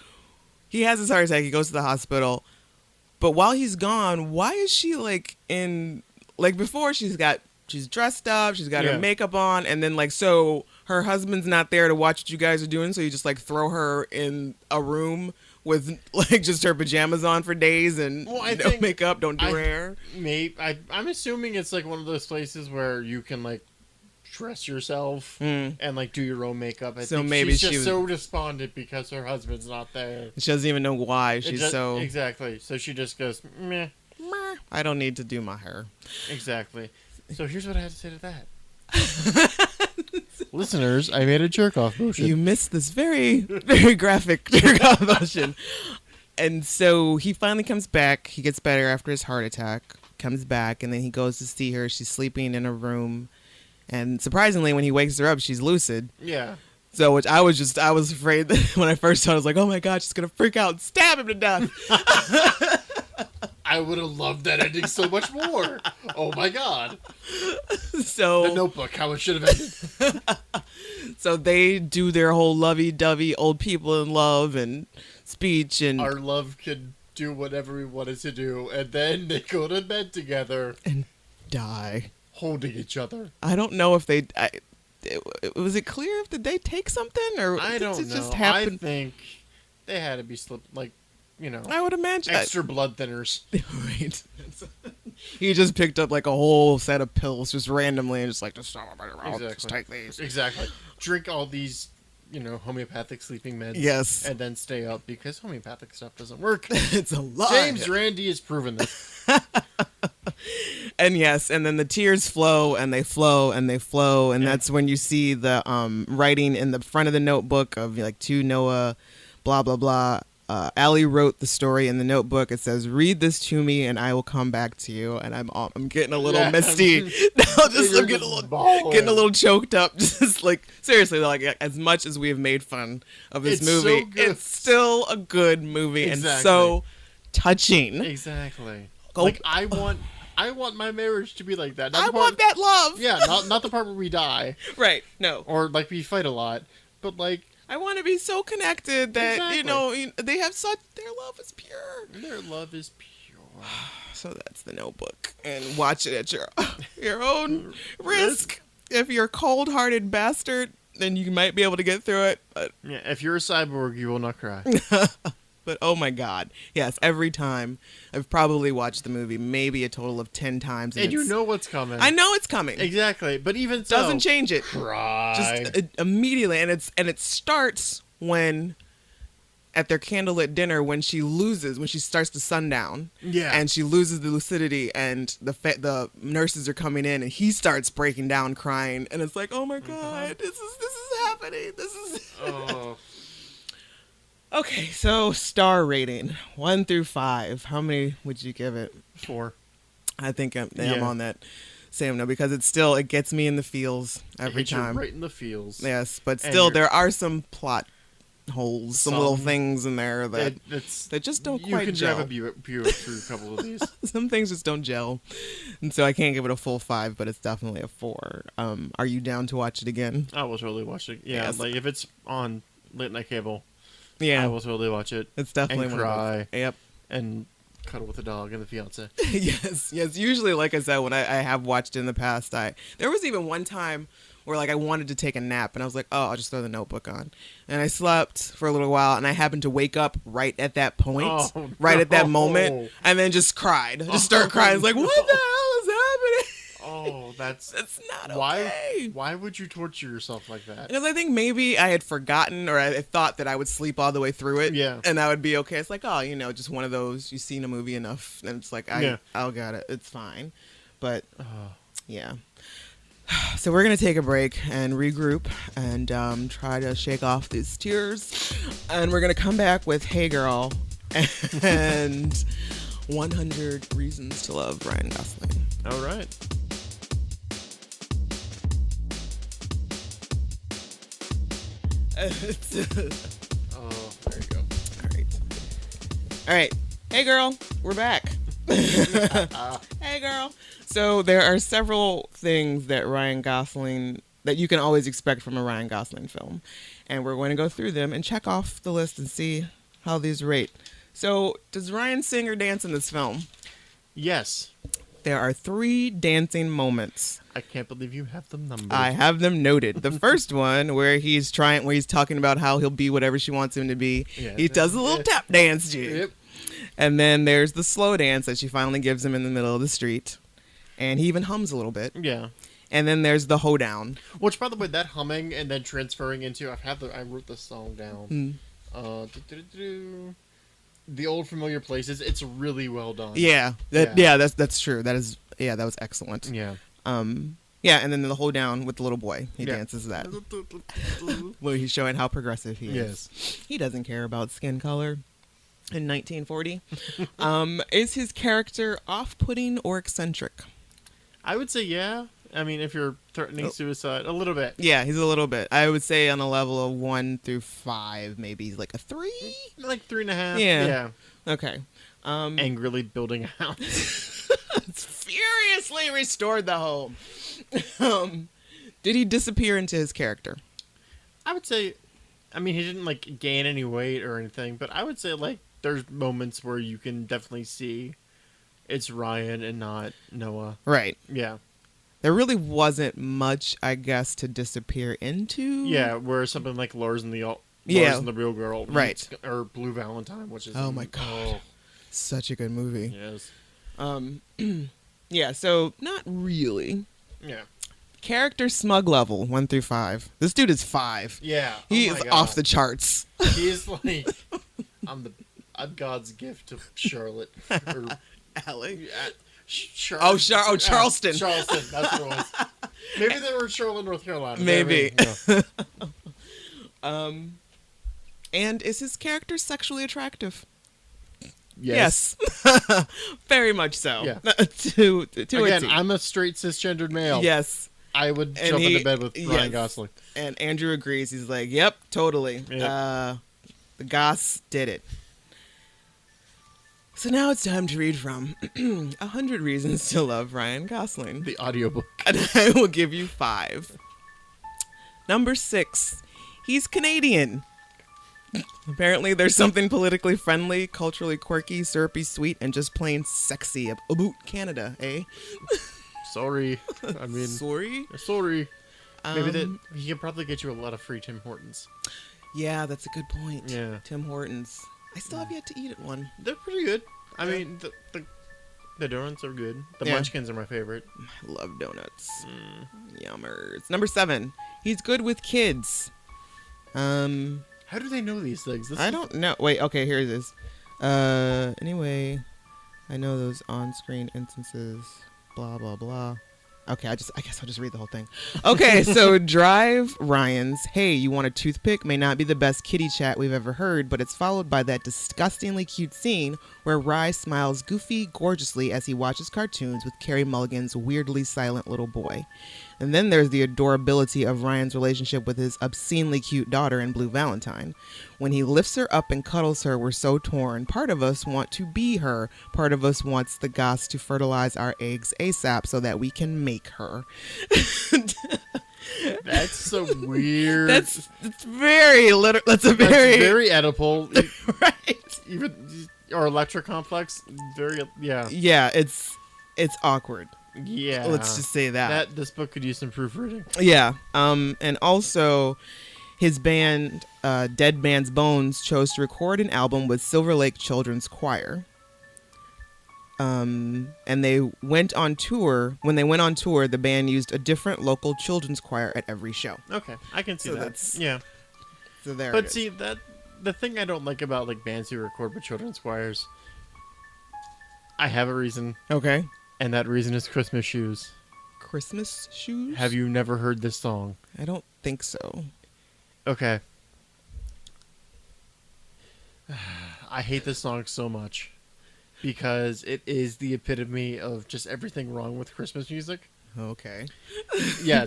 Speaker 1: he has his heart attack, he goes to the hospital, but while he's gone, why is she like in, like, before she's dressed up, she's got her makeup on, and then like, so her husband's not there to watch what you guys are doing, so you just like throw her in a room with like just her pajamas on for days and no makeup, don't do her hair.
Speaker 2: I'm assuming it's like one of those places where you can like dress yourself and like do your own makeup. I think maybe she's just so despondent because her husband's not there.
Speaker 1: She doesn't even know why.
Speaker 2: Exactly. So she just goes, meh.
Speaker 1: I don't need to do my hair.
Speaker 2: Exactly. So here's what I have to say to that. Listeners, I made a jerk off motion.
Speaker 1: You missed this very, very graphic jerk off motion. And so he finally comes back. He gets better after his heart attack. Comes back, and then he goes to see her. She's sleeping in a room. And surprisingly, when he wakes her up, she's lucid.
Speaker 2: Yeah.
Speaker 1: So, I was afraid that when I first saw it, I was like, oh my God, she's going to freak out and stab him to death.
Speaker 2: I would have loved that ending so much more. Oh my God.
Speaker 1: So
Speaker 2: The Notebook, how it should have ended.
Speaker 1: So they do their whole lovey-dovey old people in love and speech, and
Speaker 2: our love can do whatever we wanted to do, and then they go to bed together
Speaker 1: and die.
Speaker 2: Holding each other.
Speaker 1: I don't know if they... was it clear if did they take something, or
Speaker 2: I don't know.
Speaker 1: Just happen?
Speaker 2: I think they had to be
Speaker 1: I would imagine
Speaker 2: extra blood thinners.
Speaker 1: Right. He just picked up like a whole set of pills just randomly and just take these.
Speaker 2: Exactly. Drink all these, homeopathic sleeping meds.
Speaker 1: Yes.
Speaker 2: And then stay up because homeopathic stuff doesn't work.
Speaker 1: It's a lie.
Speaker 2: James Randi has proven this.
Speaker 1: And yes, and then the tears flow and they flow and they flow, and that's when you see the writing in the front of the notebook of like, to Noah, blah blah blah. Allie wrote the story in the notebook. It says, "Read this to me, and I will come back to you." And I'm getting a little misty. I'm getting a little choked up. Just like, seriously, like, as much as we have made fun of this movie,
Speaker 2: so good.
Speaker 1: It's still a good movie and so touching.
Speaker 2: Exactly. Like, I want my marriage to be like that.
Speaker 1: I want that love.
Speaker 2: Yeah, not the part where we die.
Speaker 1: Right. No.
Speaker 2: Or like we fight a lot, but like.
Speaker 1: I want to be so connected that, they have their love is pure.
Speaker 2: Their love is pure.
Speaker 1: So that's the Notebook. And watch it at your own risk. If you're a cold-hearted bastard, then you might be able to get through it. But
Speaker 2: yeah, if you're a cyborg, you will not cry.
Speaker 1: But oh my God. Yes, every time. I've probably watched the movie maybe a total of 10 times.
Speaker 2: And you know what's coming.
Speaker 1: I know it's coming.
Speaker 2: Exactly. But even so.
Speaker 1: Doesn't change it.
Speaker 2: Cry.
Speaker 1: Just immediately. And it starts when, at their candlelit dinner, when she starts to sundown. Yeah. And she loses the lucidity, and the nurses are coming in, and he starts breaking down crying. And it's like, oh my God, this is happening. This is...
Speaker 2: Oh.
Speaker 1: Okay, so star rating 1 through 5. How many would you give it?
Speaker 2: 4.
Speaker 1: I think I'm
Speaker 2: Yeah.
Speaker 1: on that same note because it gets me in the feels every
Speaker 2: Hits you
Speaker 1: time.
Speaker 2: right in the feels.
Speaker 1: Yes, but
Speaker 2: And
Speaker 1: still
Speaker 2: you're-
Speaker 1: there are some plot holes, some little
Speaker 2: Some-
Speaker 1: things in there that just don't quite
Speaker 2: You can
Speaker 1: gel.
Speaker 2: drive a Buick through a couple of these.
Speaker 1: Some things just don't gel, and so I can't give it a full 5, but it's definitely a 4. Are you down to watch it again?
Speaker 2: I will totally watch it. Yeah,
Speaker 1: Yes.
Speaker 2: like if it's on late night cable,
Speaker 1: Yeah,
Speaker 2: I will totally watch it.
Speaker 1: it's definitely
Speaker 2: and
Speaker 1: one of those.
Speaker 2: cry
Speaker 1: Yep.
Speaker 2: and cuddle with the dog and the fiance.
Speaker 1: yes. Usually, like I said, when I have watched it in the past, there was even one time where like I wanted to take a nap, and I was like, oh, I'll just throw the Notebook on, and I slept for a little while, and I happened to wake up right at that point,
Speaker 2: Oh,
Speaker 1: right at that
Speaker 2: no.
Speaker 1: moment, and then just cried, just started crying. I was like, what the hell is happening?
Speaker 2: Oh, that's
Speaker 1: not
Speaker 2: why.
Speaker 1: okay.
Speaker 2: Why would you torture yourself like that?
Speaker 1: Because I think maybe I had forgotten, or I thought that I would sleep all the way through it,
Speaker 2: Yeah.
Speaker 1: and I would be okay. It's like, oh, just one of those, you've seen a movie enough, and it's like, I'll got it, it's fine. But yeah. So we're gonna take a break and regroup and try to shake off these tears, and we're gonna come back with "Hey Girl" and 100 Reasons to Love Ryan Gosling.
Speaker 2: All right.
Speaker 1: All
Speaker 2: Oh, there you go.
Speaker 1: right. Hey girl, we're back. Hey girl. So there are several things that you can always expect from a Ryan Gosling film, and we're going to go through them and check off the list and see how these rate. So does Ryan sing or dance in this film?
Speaker 2: Yes.
Speaker 1: There are 3 dancing moments.
Speaker 2: I can't believe you have them numbered.
Speaker 1: I have them noted. The first one where he's talking about how he'll be whatever she wants him to be.
Speaker 2: Yeah.
Speaker 1: He does a little tap dance jig.
Speaker 2: Yep.
Speaker 1: And then there's the slow dance that she finally gives him in the middle of the street. And he even hums a little bit.
Speaker 2: Yeah.
Speaker 1: And then there's the hoedown.
Speaker 2: Which, by the way, that humming and then transferring into I wrote the song down. The old familiar places. It's really well done.
Speaker 1: Yeah. That's true. That was excellent.
Speaker 2: Yeah.
Speaker 1: Yeah, and then the hoedown with the little boy. He
Speaker 2: Yeah.
Speaker 1: dances that. Where he's showing how progressive he is.
Speaker 2: Yes.
Speaker 1: He doesn't care about skin color. In 1940, is his character off-putting or eccentric?
Speaker 2: I would say yeah. I mean, if you're threatening suicide, a little bit.
Speaker 1: Yeah, he's a little bit. I would say on a level of 1 through 5, maybe he's like a 3.
Speaker 2: Like 3.5.
Speaker 1: Yeah.
Speaker 2: Yeah.
Speaker 1: Okay.
Speaker 2: Angrily building a house.
Speaker 1: It's furiously restored the home. Did he disappear into his character?
Speaker 2: I would say, I mean, he didn't like gain any weight or anything, but I would say like there's moments where you can definitely see it's Ryan and not Noah.
Speaker 1: Right.
Speaker 2: Yeah.
Speaker 1: There really wasn't much, I guess, to disappear into.
Speaker 2: Yeah, where something like Lars and the Real Girl,
Speaker 1: Right.
Speaker 2: or Blue Valentine, which is
Speaker 1: Oh my God. Such a good movie.
Speaker 2: Yes.
Speaker 1: Yeah, so not really.
Speaker 2: Yeah.
Speaker 1: Character smug level 1 through 5. This dude is 5.
Speaker 2: Yeah.
Speaker 1: He
Speaker 2: Oh my
Speaker 1: is
Speaker 2: God.
Speaker 1: off the charts.
Speaker 2: He's like, I'm God's gift to Charlotte. Or,
Speaker 1: Allie.
Speaker 2: Charlotte.
Speaker 1: Charleston.
Speaker 2: Charleston. That's what it was. Maybe they were in Charlotte, North Carolina.
Speaker 1: Maybe.
Speaker 2: Yeah.
Speaker 1: And is his character sexually attractive?
Speaker 2: Yes.
Speaker 1: Yes. Very much so.
Speaker 2: Yeah.
Speaker 1: to
Speaker 2: Again,
Speaker 1: a T.
Speaker 2: I'm a straight cisgendered male.
Speaker 1: Yes.
Speaker 2: I would
Speaker 1: And
Speaker 2: jump
Speaker 1: he-
Speaker 2: into bed with
Speaker 1: yes.
Speaker 2: Ryan Gosling.
Speaker 1: And Andrew agrees. He's like, yep, totally.
Speaker 2: Yep.
Speaker 1: The Goss did it. So now it's time to read from 100 Reasons to Love Ryan Gosling.
Speaker 2: The audiobook.
Speaker 1: And I will give you 5. Number 6. He's Canadian. Apparently there's something politically friendly, culturally quirky, syrupy, sweet, and just plain sexy about Canada, eh?
Speaker 2: Sorry. I mean,
Speaker 1: Sorry?
Speaker 2: sorry. Maybe he could probably get you a lot of free Tim Hortons.
Speaker 1: Yeah, that's a good point.
Speaker 2: Yeah.
Speaker 1: Tim Hortons. I still have yet to eat at one.
Speaker 2: They're pretty good. I mean, the donuts are good. The
Speaker 1: Yeah.
Speaker 2: Munchkins are my favorite.
Speaker 1: I love donuts. Yummers. Number 7. He's good with kids.
Speaker 2: How do they know these things?
Speaker 1: I don't know. Wait, okay, here it is. Anyway, I know those on-screen instances, blah, blah, blah. Okay, I guess I'll just read the whole thing. Okay, so Drive Ryan's "Hey, you want a toothpick?" may not be the best kitty chat we've ever heard, but it's followed by that disgustingly cute scene where Rye smiles gorgeously as he watches cartoons with Carey Mulligan's weirdly silent little boy. And then there's the adorability of Ryan's relationship with his obscenely cute daughter in Blue Valentine. When he lifts her up and cuddles her, we're so torn. Part of us want to be her. Part of us wants the goss to fertilize our eggs ASAP so that we can make her.
Speaker 2: That's so weird.
Speaker 1: That's very literal. That's very
Speaker 2: Oedipal.
Speaker 1: right.
Speaker 2: Even or Electra Complex. Very yeah.
Speaker 1: Yeah, it's awkward.
Speaker 2: Yeah.
Speaker 1: Let's just say that.
Speaker 2: This book could use some proofreading.
Speaker 1: Yeah. And also his band, Dead Man's Bones, chose to record an album with Silver Lake Children's Choir. And they went on tour. When they went on tour, the band used a different local children's choir at every show.
Speaker 2: Okay, I can see
Speaker 1: So
Speaker 2: that.
Speaker 1: that's-
Speaker 2: Yeah.
Speaker 1: So there.
Speaker 2: But
Speaker 1: it is.
Speaker 2: see that the thing I don't like about like bands who record with children's choirs, I have a reason,
Speaker 1: Okay.
Speaker 2: and that reason is Christmas shoes.
Speaker 1: Christmas shoes?
Speaker 2: Have you never heard this song?
Speaker 1: I don't think so.
Speaker 2: Okay. I hate this song so much because it is the epitome of just everything wrong with Christmas music.
Speaker 1: Okay.
Speaker 2: Yeah,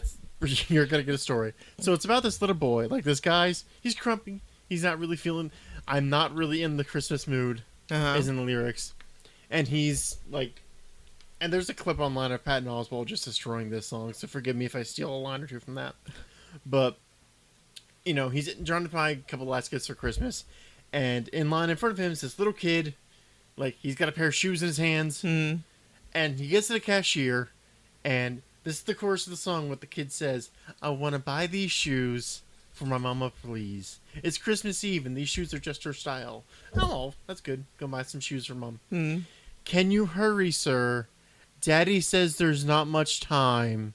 Speaker 2: you're gonna get a story. So it's about this little boy. Like this guy's, he's grumpy. He's not really feeling. I'm not really in the Christmas mood.
Speaker 1: Uh-huh.
Speaker 2: Is in the lyrics, and he's like, and there's a clip online of Patton Oswalt just destroying this song. So forgive me if I steal a line or two from that. But you know, he's trying to buy a couple last gifts for Christmas, and in line in front of him is this little kid. Like he's got a pair of shoes in his hands, and he gets to the cashier, and this is the chorus of the song. What the kid says: "I want to buy these shoes for my mama, please. It's Christmas Eve, and these shoes are just her style." Oh, that's good. Go buy some shoes for mom. Can you hurry, sir? Daddy says there's not much time.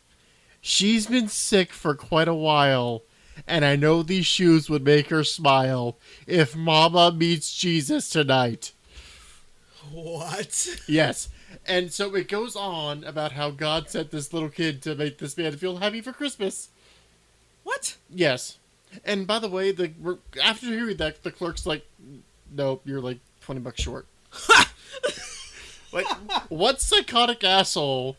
Speaker 2: She's been sick for quite a while, and I know these shoes would make her smile if Mama meets Jesus tonight.
Speaker 1: What?
Speaker 2: Yes. And so it goes on about how God sent this little kid to make this man feel happy for Christmas.
Speaker 1: What?
Speaker 2: Yes. And by the way, after hearing that, the clerk's like, "Nope, you're like $20 short." Like, what psychotic asshole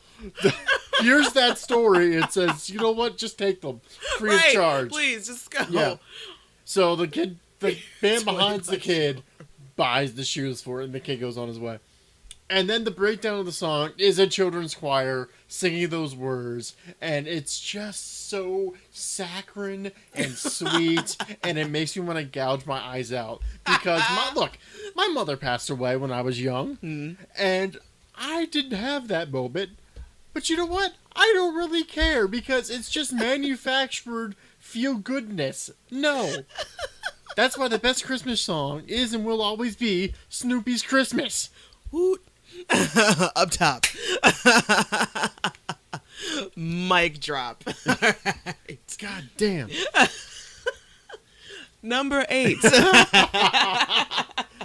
Speaker 2: hears that story and says, "You know what? Just take them free of charge."
Speaker 1: Please, just go.
Speaker 2: Yeah. So the band behind the
Speaker 1: $20
Speaker 2: kid buys the shoes for it, and the kid goes on his way. And then the breakdown of the song is a children's choir singing those words, and it's just so saccharine and sweet, and it makes me want to gouge my eyes out. Because, my mother passed away when I was young, and I didn't have that moment. But you know what? I don't really care, because it's just manufactured feel-goodness. No. That's why the best Christmas song is and will always be Snoopy's Christmas.
Speaker 1: Woot. Up top. Mic drop. All right.
Speaker 2: God damn.
Speaker 1: Number 8.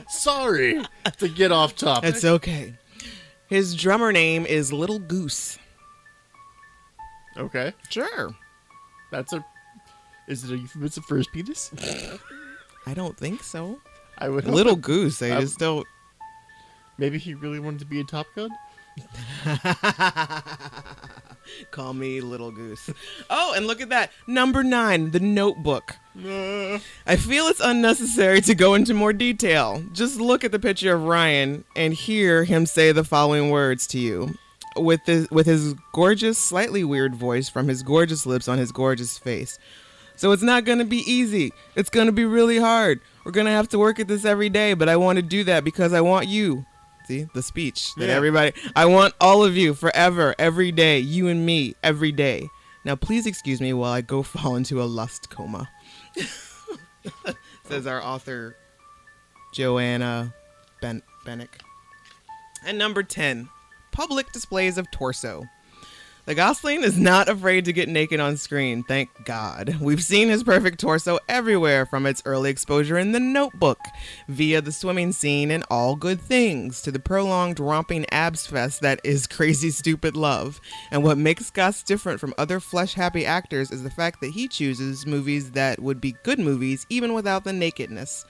Speaker 2: Sorry to get off topic.
Speaker 1: It's okay. His drummer name is Little Goose.
Speaker 2: Okay.
Speaker 1: Sure.
Speaker 2: Is it a euphemism for his penis?
Speaker 1: I don't think so.
Speaker 2: I would
Speaker 1: Little
Speaker 2: hope
Speaker 1: Goose. I just don't.
Speaker 2: Maybe he really wanted to be a Top Gun?
Speaker 1: Call me Little Goose. Oh, and look at that. Number 9, The Notebook. I feel it's unnecessary to go into more detail. Just look at the picture of Ryan and hear him say the following words to you. With his gorgeous, slightly weird voice from his gorgeous lips on his gorgeous face. So it's not going to be easy. It's going to be really hard. We're going to have to work at this every day, but I want to do that because I want you. See, the speech that everybody, I want all of you forever, every day, you and me, every day. Now, please excuse me while I go fall into a lust coma. Says our author, Joanna Bennick. And number 10, public displays of torso. The Gosling is not afraid to get naked on screen, thank God. We've seen his perfect torso everywhere, from its early exposure in The Notebook, via the swimming scene in All Good Things, to the prolonged romping abs fest that is Crazy Stupid Love. And what makes Goss different from other flesh-happy actors is the fact that he chooses movies that would be good movies even without the nakedness.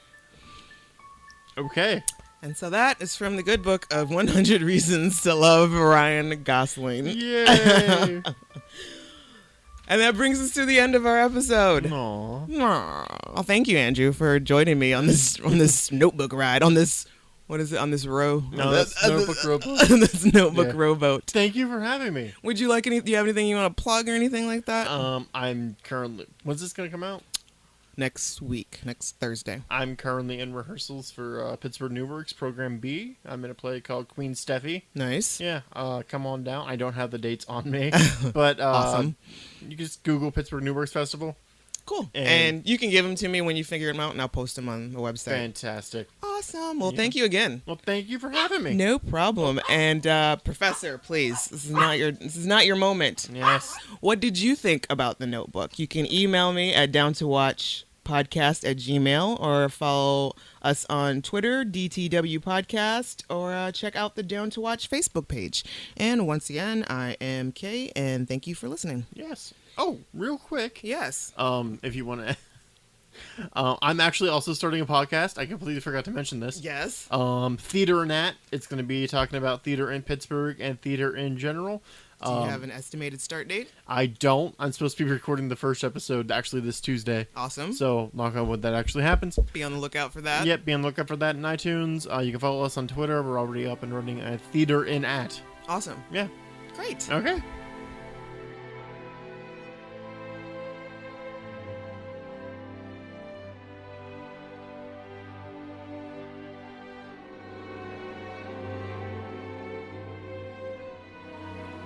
Speaker 2: Okay.
Speaker 1: And so that is from the good book of 100 Reasons to Love Ryan Gosling.
Speaker 2: Yay.
Speaker 1: And that brings us to the end of our episode.
Speaker 2: Aw.
Speaker 1: Well, thank you, Andrew, for joining me on this notebook ride, on this, what is it, on this row?
Speaker 2: No, that's Notebook Rowboat.
Speaker 1: This notebook
Speaker 2: Yeah.
Speaker 1: rowboat.
Speaker 2: Thank you for having me.
Speaker 1: Would you like do you have anything you want to plug or anything like that?
Speaker 2: I'm currently, when's this going to come out?
Speaker 1: Next week, next Thursday.
Speaker 2: I'm currently in rehearsals for Pittsburgh New Works Program B. I'm in a play called Queen Steffi.
Speaker 1: Nice.
Speaker 2: Yeah, come on down. I don't have the dates on me, but
Speaker 1: Awesome.
Speaker 2: You can just Google Pittsburgh New Works Festival.
Speaker 1: Cool.
Speaker 2: And-
Speaker 1: And you can give them to me when you figure them out, and I'll post them on the website.
Speaker 2: Fantastic.
Speaker 1: Awesome. Well, thank you again.
Speaker 2: Well, thank you for having me.
Speaker 1: No problem. And Professor, please, this is not your moment.
Speaker 2: Yes.
Speaker 1: What did you think about The Notebook? You can email me at downtowatchpodcast@gmail.com, or follow us on Twitter, DTW Podcast, or check out the Down to Watch Facebook page. And once again, I am Kay, and thank you for listening.
Speaker 2: Yes. Oh, real quick.
Speaker 1: Yes.
Speaker 2: If you want to, I'm actually also starting a podcast. I completely forgot to mention this.
Speaker 1: Yes.
Speaker 2: Theater and At. It's going to be talking about theater in Pittsburgh and theater in general.
Speaker 1: Do you have an estimated start date?
Speaker 2: I don't. I'm supposed to be recording the first episode actually this Tuesday.
Speaker 1: Awesome.
Speaker 2: So, knock on wood, that actually happens.
Speaker 1: Be on the lookout for that.
Speaker 2: Yep, be on the lookout for that in iTunes. You can follow us on Twitter. We're already up and running at Theater in At.
Speaker 1: Awesome.
Speaker 2: Yeah.
Speaker 1: Great.
Speaker 2: Okay.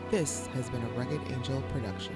Speaker 1: This has been a Rugged Angel production.